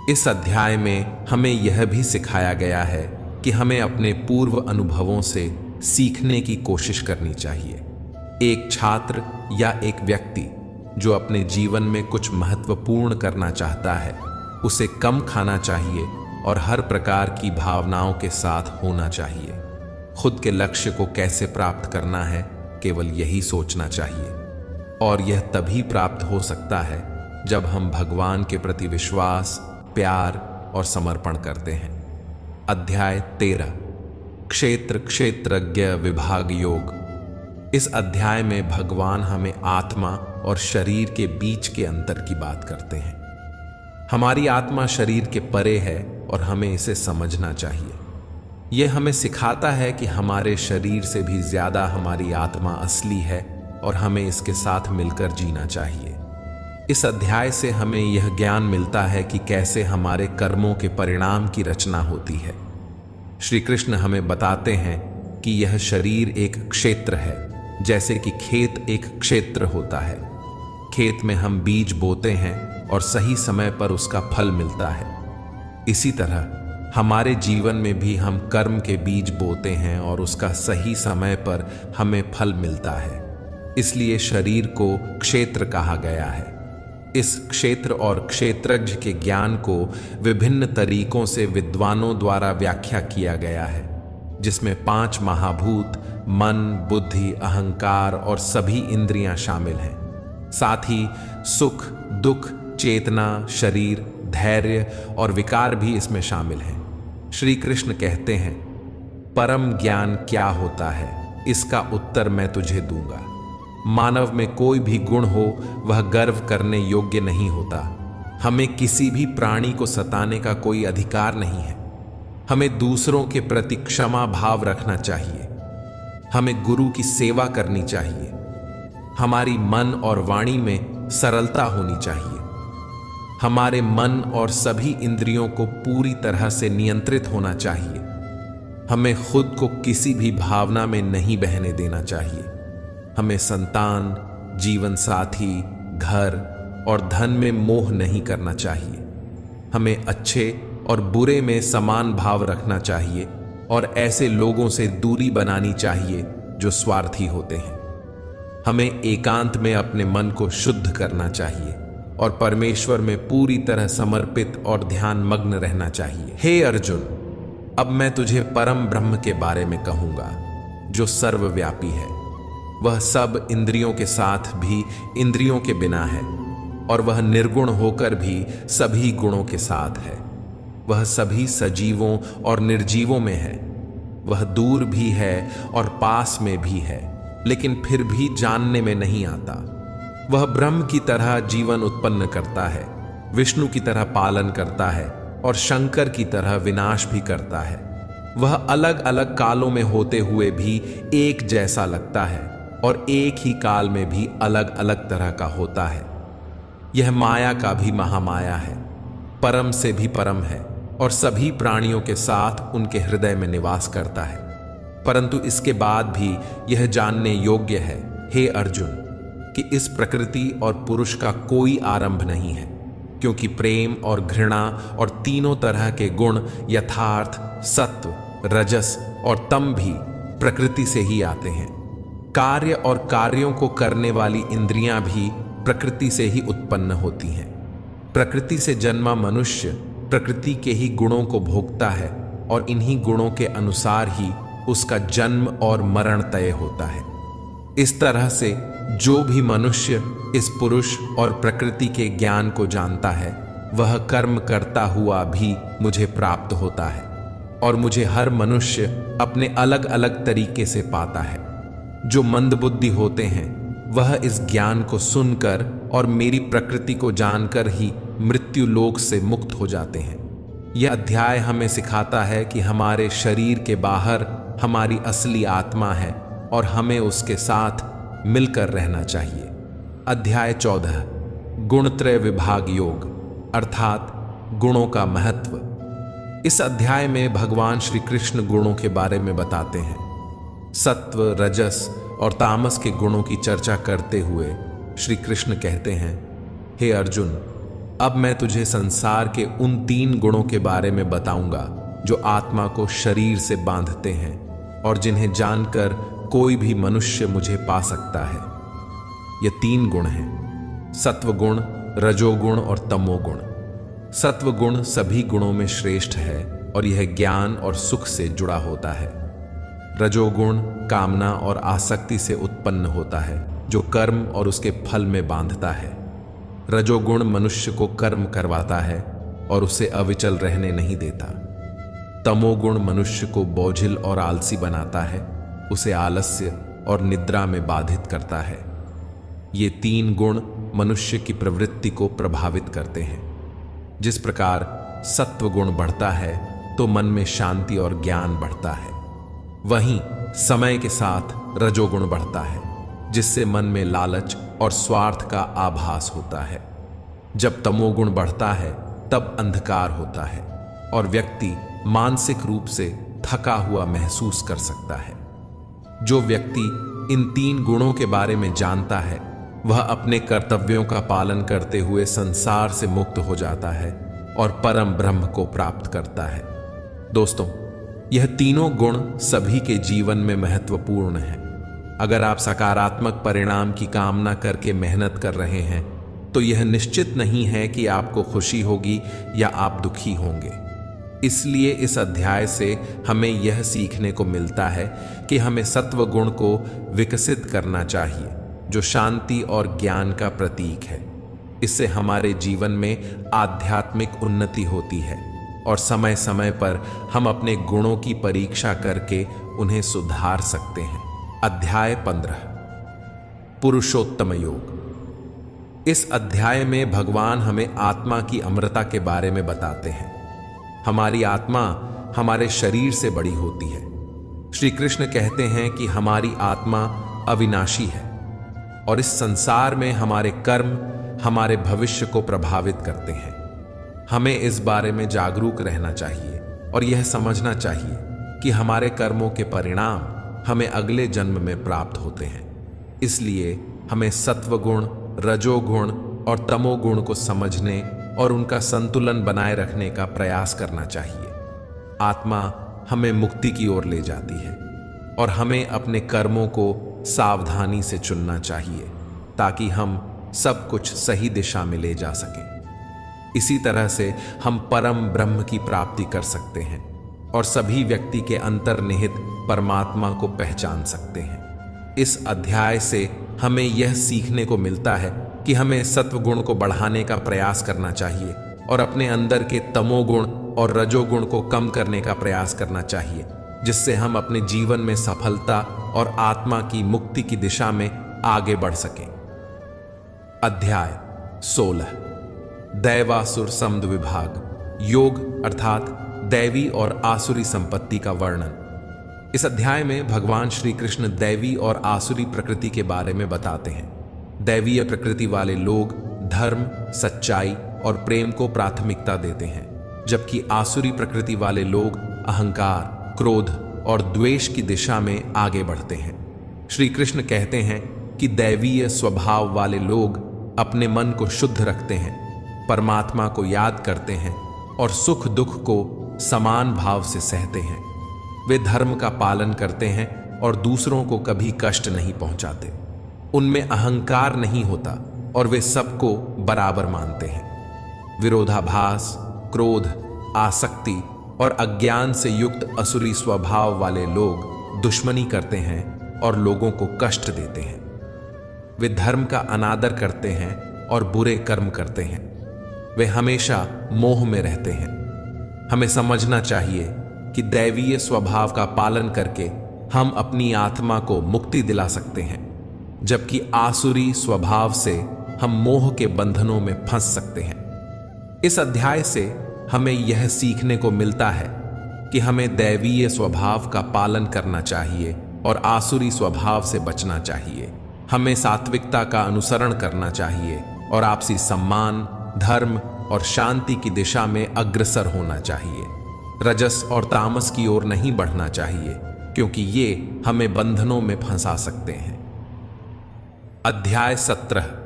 Speaker 1: इस अध्याय में हमें यह भी सिखाया गया है कि हमें अपने पूर्व अनुभवों से सीखने की कोशिश करनी चाहिए। एक छात्र या एक व्यक्ति जो अपने जीवन में कुछ महत्वपूर्ण करना चाहता है, उसे कम खाना चाहिए और हर प्रकार की भावनाओं के साथ होना चाहिए। खुद के लक्ष्य को कैसे प्राप्त करना है, केवल यही सोचना चाहिए, और यह तभी प्राप्त हो सकता है जब हम भगवान के प्रति विश्वास, प्यार और समर्पण करते हैं। अध्याय 13 क्षेत्र क्षेत्रज्ञ विभाग योग। इस अध्याय में भगवान हमें आत्मा और शरीर के बीच के अंतर की बात करते हैं। हमारी आत्मा शरीर के परे है और हमें इसे समझना चाहिए। यह हमें सिखाता है कि हमारे शरीर से भी ज्यादा हमारी आत्मा असली है और हमें इसके साथ मिलकर जीना चाहिए। इस अध्याय से हमें यह ज्ञान मिलता है कि कैसे हमारे कर्मों के परिणाम की रचना होती है। श्री कृष्ण हमें बताते हैं कि यह शरीर एक क्षेत्र है, जैसे कि खेत एक क्षेत्र होता है। खेत में हम बीज बोते हैं और सही समय पर उसका फल मिलता है। इसी तरह हमारे जीवन में भी हम कर्म के बीज बोते हैं और उसका सही समय पर हमें फल मिलता है। इसलिए शरीर को क्षेत्र कहा गया है। इस क्षेत्र और क्षेत्रज्ञ के ज्ञान को विभिन्न तरीकों से विद्वानों द्वारा व्याख्या किया गया है, जिसमें 5 महाभूत मन, बुद्धि, अहंकार और सभी इंद्रियां शामिल हैं। साथ ही सुख, दुख, चेतना, शरीर, धैर्य और विकार भी इसमें शामिल हैं। श्री कृष्ण कहते हैं, परम ज्ञान क्या होता है, इसका उत्तर मैं तुझे दूंगा। मानव में कोई भी गुण हो, वह गर्व करने योग्य नहीं होता। हमें किसी भी प्राणी को सताने का कोई अधिकार नहीं है। हमें दूसरों के प्रति क्षमा भाव रखना चाहिए। हमें गुरु की सेवा करनी चाहिए। हमारी मन और वाणी में सरलता होनी चाहिए। हमारे मन और सभी इंद्रियों को पूरी तरह से नियंत्रित होना चाहिए। हमें खुद को किसी भी भावना में नहीं बहने देना चाहिए। हमें संतान, जीवन साथी, घर और धन में मोह नहीं करना चाहिए। हमें अच्छे और बुरे में समान भाव रखना चाहिए और ऐसे लोगों से दूरी बनानी चाहिए जो स्वार्थी होते हैं। हमें एकांत में अपने मन को शुद्ध करना चाहिए और परमेश्वर में पूरी तरह समर्पित और ध्यान मग्न रहना चाहिए। हे अर्जुन, अब मैं तुझे परम ब्रह्म के बारे में कहूंगा, जो सर्वव्यापी है। वह सब इंद्रियों के साथ भी इंद्रियों के बिना है, और वह निर्गुण होकर भी सभी गुणों के साथ है। वह सभी सजीवों और निर्जीवों में है। वह दूर भी है और पास में भी है, लेकिन फिर भी जानने में नहीं आता। वह ब्रह्म की तरह जीवन उत्पन्न करता है, विष्णु की तरह पालन करता है और शंकर की तरह विनाश भी करता है। वह अलग अलग कालों में होते हुए भी एक जैसा लगता है और एक ही काल में भी अलग अलग तरह का होता है। यह माया का भी महामाया है, परम से भी परम है और सभी प्राणियों के साथ उनके हृदय में निवास करता है। परंतु इसके बाद भी यह जानने योग्य है, हे अर्जुन, कि इस प्रकृति और पुरुष का कोई आरंभ नहीं है, क्योंकि प्रेम और घृणा और तीनों तरह के गुण यथार्थ, सत्व, रजस और तम भी प्रकृति से ही आते हैं। कार्य और कार्यों को करने वाली इंद्रियां भी प्रकृति से ही उत्पन्न होती हैं। प्रकृति से जन्मा मनुष्य प्रकृति के ही गुणों को भोगता है और इन्हीं गुणों के अनुसार ही उसका जन्म और मरण तय होता है। इस तरह से जो भी मनुष्य इस पुरुष और प्रकृति के ज्ञान को जानता है, वह कर्म करता हुआ भी मुझे प्राप्त होता है, और मुझे हर मनुष्य अपने अलग अलग तरीके से पाता है। जो मंदबुद्धि होते हैं, वह इस ज्ञान को सुनकर और मेरी प्रकृति को जानकर ही मृत्यु लोक से मुक्त हो जाते हैं। यह अध्याय हमें सिखाता है कि हमारे शरीर के बाहर हमारी असली आत्मा है और हमें उसके साथ मिलकर रहना चाहिए। अध्याय 14 गुणत्रय विभाग योग। अर्थात गुणों का महत्व। इस अध्याय में भगवान श्री कृष्ण गुणों के बारे में बताते हैं। सत्व, रजस और तामस के गुणों की चर्चा करते हुए श्री कृष्ण कहते हैं, हे अर्जुन, अब मैं तुझे संसार के उन 3 गुणों के बारे में बताऊंगा जो आत्मा को शरीर से बांधते हैं और जिन्हें जानकर कोई भी मनुष्य मुझे पा सकता है। ये 3 गुण हैं, सत्वगुण, रजोगुण और तमोगुण। सत्वगुण सभी गुणों में श्रेष्ठ है और यह ज्ञान और सुख से जुड़ा होता है। रजोगुण कामना और आसक्ति से उत्पन्न होता है जो कर्म और उसके फल में बांधता है। रजोगुण मनुष्य को कर्म करवाता है और उसे अविचल रहने नहीं देता। तमोगुण मनुष्य को बोझिल और आलसी बनाता है, उसे आलस्य और निद्रा में बाधित करता है। ये 3 गुण मनुष्य की प्रवृत्ति को प्रभावित करते हैं। जिस प्रकार सत्व गुण बढ़ता है तो मन में शांति और ज्ञान बढ़ता है, वहीं समय के साथ रजोगुण बढ़ता है जिससे मन में लालच और स्वार्थ का आभास होता है। जब तमोगुण बढ़ता है तब अंधकार होता है और व्यक्ति मानसिक रूप से थका हुआ महसूस कर सकता है। जो व्यक्ति इन 3 गुणों के बारे में जानता है वह अपने कर्तव्यों का पालन करते हुए संसार से मुक्त हो जाता है और परम ब्रह्म को प्राप्त करता है। दोस्तों, यह तीनों गुण सभी के जीवन में महत्वपूर्ण हैं। अगर आप सकारात्मक परिणाम की कामना करके मेहनत कर रहे हैं तो यह निश्चित नहीं है कि आपको खुशी होगी या आप दुखी होंगे। इसलिए इस अध्याय से हमें यह सीखने को मिलता है कि हमें सत्व गुण को विकसित करना चाहिए, जो शांति और ज्ञान का प्रतीक है। इससे हमारे जीवन में आध्यात्मिक उन्नति होती है और समय समय पर हम अपने गुणों की परीक्षा करके उन्हें सुधार सकते हैं। अध्याय 15 पुरुषोत्तम योग। इस अध्याय में भगवान हमें आत्मा की अमरता के बारे में बताते हैं। हमारी आत्मा हमारे शरीर से बड़ी होती है। श्री कृष्ण कहते हैं कि हमारी आत्मा अविनाशी है और इस संसार में हमारे कर्म हमारे भविष्य को प्रभावित करते हैं। हमें इस बारे में जागरूक रहना चाहिए और यह समझना चाहिए कि हमारे कर्मों के परिणाम हमें अगले जन्म में प्राप्त होते हैं। इसलिए हमें सत्वगुण, रजोगुण और तमोगुण को समझने और उनका संतुलन बनाए रखने का प्रयास करना चाहिए। आत्मा हमें मुक्ति की ओर ले जाती है और हमें अपने कर्मों को सावधानी से चुनना चाहिए ताकि हम सब कुछ सही दिशा में ले जा सकें। इसी तरह से हम परम ब्रह्म की प्राप्ति कर सकते हैं और सभी व्यक्ति के अंतर्निहित परमात्मा को पहचान सकते हैं। इस अध्याय से हमें यह सीखने को मिलता है कि हमें सत्वगुण को बढ़ाने का प्रयास करना चाहिए और अपने अंदर के तमोगुण और रजोगुण को कम करने का प्रयास करना चाहिए, जिससे हम अपने जीवन में सफलता और आत्मा की मुक्ति की दिशा में आगे बढ़ सकें। अध्याय 16 दैवासुर समद विभाग। योग अर्थात दैवी और आसुरी संपत्ति का वर्णन। इस अध्याय में भगवान श्री कृष्ण दैवी और आसुरी प्रकृति के बारे में बताते हैं। दैवीय प्रकृति वाले लोग धर्म, सच्चाई और प्रेम को प्राथमिकता देते हैं, जबकि आसुरी प्रकृति वाले लोग अहंकार, क्रोध और द्वेष की दिशा में आगे बढ़ते हैं। श्री कृष्ण कहते हैं कि दैवीय स्वभाव वाले लोग अपने मन को शुद्ध रखते हैं, परमात्मा को याद करते हैं और सुख दुख को समान भाव से सहते हैं। वे धर्म का पालन करते हैं और दूसरों को कभी कष्ट नहीं पहुंचाते। उनमें अहंकार नहीं होता और वे सबको बराबर मानते हैं। विरोधाभास, क्रोध, आसक्ति और अज्ञान से युक्त असुरी स्वभाव वाले लोग दुश्मनी करते हैं और लोगों को कष्ट देते हैं। वे धर्म का अनादर करते हैं और बुरे कर्म करते हैं। वे हमेशा मोह में रहते हैं। हमें समझना चाहिए कि दैवीय स्वभाव का पालन करके हम अपनी आत्मा को मुक्ति दिला सकते हैं, जबकि आसुरी स्वभाव से हम मोह के बंधनों में फंस सकते हैं। इस अध्याय से हमें यह सीखने को मिलता है कि हमें दैवीय स्वभाव का पालन करना चाहिए और आसुरी स्वभाव से बचना चाहिए। हमें सात्विकता का अनुसरण करना चाहिए और आपसी सम्मान, धर्म और शांति की दिशा में अग्रसर होना चाहिए। रजस और तामस की ओर नहीं बढ़ना चाहिए, क्योंकि ये हमें बंधनों में फंसा सकते हैं। अध्याय 17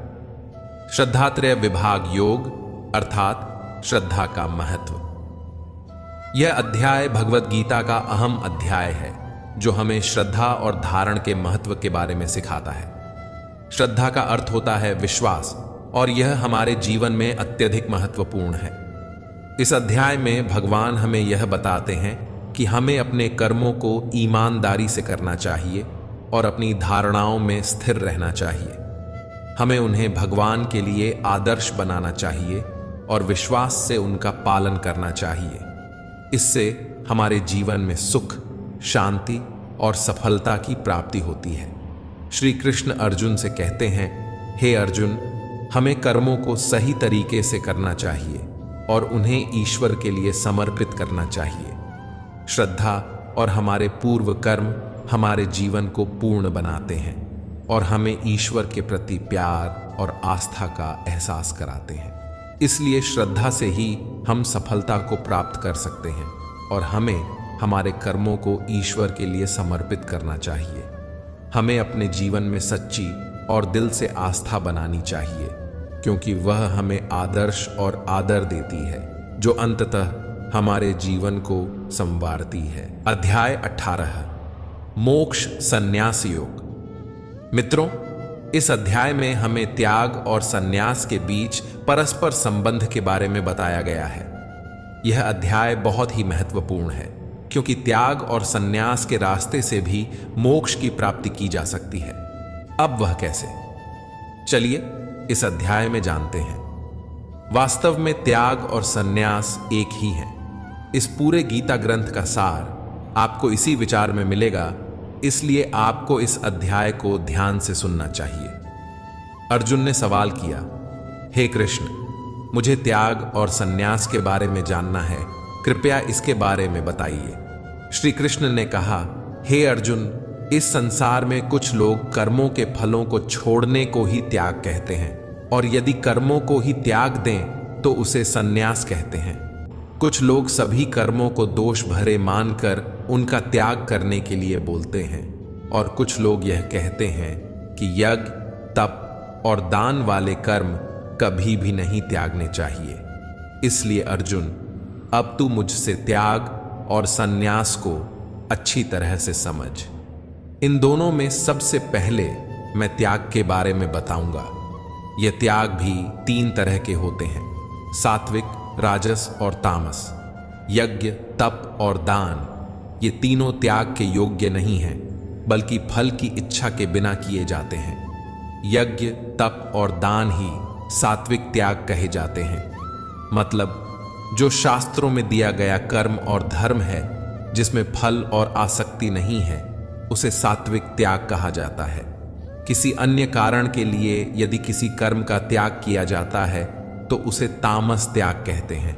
Speaker 1: श्रद्धात्रय विभाग योग अर्थात श्रद्धा का महत्व। यह अध्याय भगवत गीता का अहम अध्याय है, जो हमें श्रद्धा और धारण के महत्व के बारे में सिखाता है। श्रद्धा का अर्थ होता है विश्वास, और यह हमारे जीवन में अत्यधिक महत्वपूर्ण है। इस अध्याय में भगवान हमें यह बताते हैं कि हमें अपने कर्मों को ईमानदारी से करना चाहिए और अपनी धारणाओं में स्थिर रहना चाहिए। हमें उन्हें भगवान के लिए आदर्श बनाना चाहिए और विश्वास से उनका पालन करना चाहिए। इससे हमारे जीवन में सुख, शांति और सफलता की प्राप्ति होती है। श्री कृष्ण अर्जुन से कहते हैं, हे अर्जुन, हमें कर्मों को सही तरीके से करना चाहिए और उन्हें ईश्वर के लिए समर्पित करना चाहिए। श्रद्धा और हमारे पूर्व कर्म हमारे जीवन को पूर्ण बनाते हैं और हमें ईश्वर के प्रति प्यार और आस्था का एहसास कराते हैं। इसलिए श्रद्धा से ही हम सफलता को प्राप्त कर सकते हैं और हमें हमारे कर्मों को ईश्वर के लिए समर्पित करना चाहिए। हमें अपने जीवन में सच्ची और दिल से आस्था बनानी चाहिए, क्योंकि वह हमें आदर्श और आदर देती है, जो अंततः हमारे जीवन को संवारती है। अध्याय 18 मोक्ष संन्यास योग। मित्रों, इस अध्याय में हमें त्याग और संन्यास के बीच परस्पर संबंध के बारे में बताया गया है। यह अध्याय बहुत ही महत्वपूर्ण है, क्योंकि त्याग और संन्यास के रास्ते से भी मोक्ष की प्राप्ति की जा सकती है। अब वह कैसे? चलिए इस अध्याय में जानते हैं। वास्तव में त्याग और संन्यास एक ही है। इस पूरे गीता ग्रंथ का सार आपको इसी विचार में मिलेगा, इसलिए आपको इस अध्याय को ध्यान से सुनना चाहिए। अर्जुन ने सवाल किया, हे कृष्ण, मुझे त्याग और संन्यास के बारे में जानना है, कृपया इसके बारे में बताइए। श्री कृष्ण ने कहा, हे अर्जुन, इस संसार में कुछ लोग कर्मों के फलों को छोड़ने को ही त्याग कहते हैं, और यदि कर्मों को ही त्याग दें तो उसे संन्यास कहते हैं। कुछ लोग सभी कर्मों को दोष भरे मानकर उनका त्याग करने के लिए बोलते हैं, और कुछ लोग यह कहते हैं कि यज्ञ, तप और दान वाले कर्म कभी भी नहीं त्यागने चाहिए। इसलिए अर्जुन, अब तू मुझसे त्याग और संन्यास को अच्छी तरह से समझ। इन दोनों में सबसे पहले मैं त्याग के बारे में बताऊंगा। ये त्याग भी 3 तरह के होते हैं, सात्विक, राजस और तामस। यज्ञ, तप और दान, ये तीनों त्याग के योग्य नहीं हैं, बल्कि फल की इच्छा के बिना किए जाते हैं। यज्ञ, तप और दान ही सात्विक त्याग कहे जाते हैं। मतलब जो शास्त्रों में दिया गया कर्म और धर्म है, जिसमें फल और आसक्ति नहीं है, उसे सात्विक त्याग कहा जाता है। किसी अन्य कारण के लिए यदि किसी कर्म का त्याग किया जाता है तो उसे तामस त्याग कहते हैं।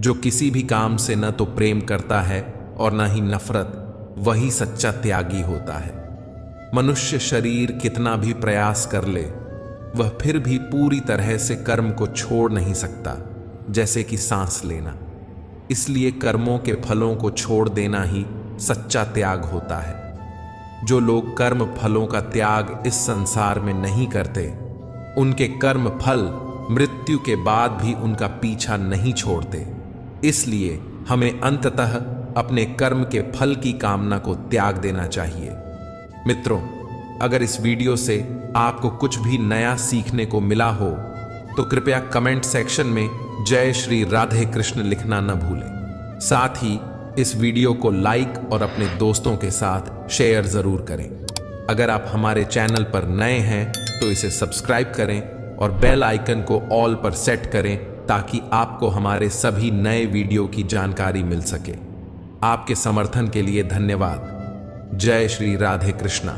Speaker 1: जो किसी भी काम से न तो प्रेम करता है और न ही नफरत, वही सच्चा त्यागी होता है। मनुष्य शरीर कितना भी प्रयास कर ले, वह फिर भी पूरी तरह से कर्म को छोड़ नहीं सकता, जैसे कि सांस लेना। इसलिए कर्मों के फलों को छोड़ देना ही सच्चा त्याग होता है। जो लोग कर्म फलों का त्याग इस संसार में नहीं करते, उनके कर्म फल मृत्यु के बाद भी उनका पीछा नहीं छोड़ते। इसलिए हमें अंततः अपने कर्म के फल की कामना को त्याग देना चाहिए। मित्रों, अगर इस वीडियो से आपको कुछ भी नया सीखने को मिला हो तो कृपया कमेंट सेक्शन में जय श्री राधे कृष्ण लिखना न भूलें। साथ ही इस वीडियो को लाइक और अपने दोस्तों के साथ शेयर जरूर करें। अगर आप हमारे चैनल पर नए हैं तो इसे सब्सक्राइब करें और बेल आइकन को ऑल पर सेट करें, ताकि आपको हमारे सभी नए वीडियो की जानकारी मिल सके। आपके समर्थन के लिए धन्यवाद। जय श्री राधे कृष्णा।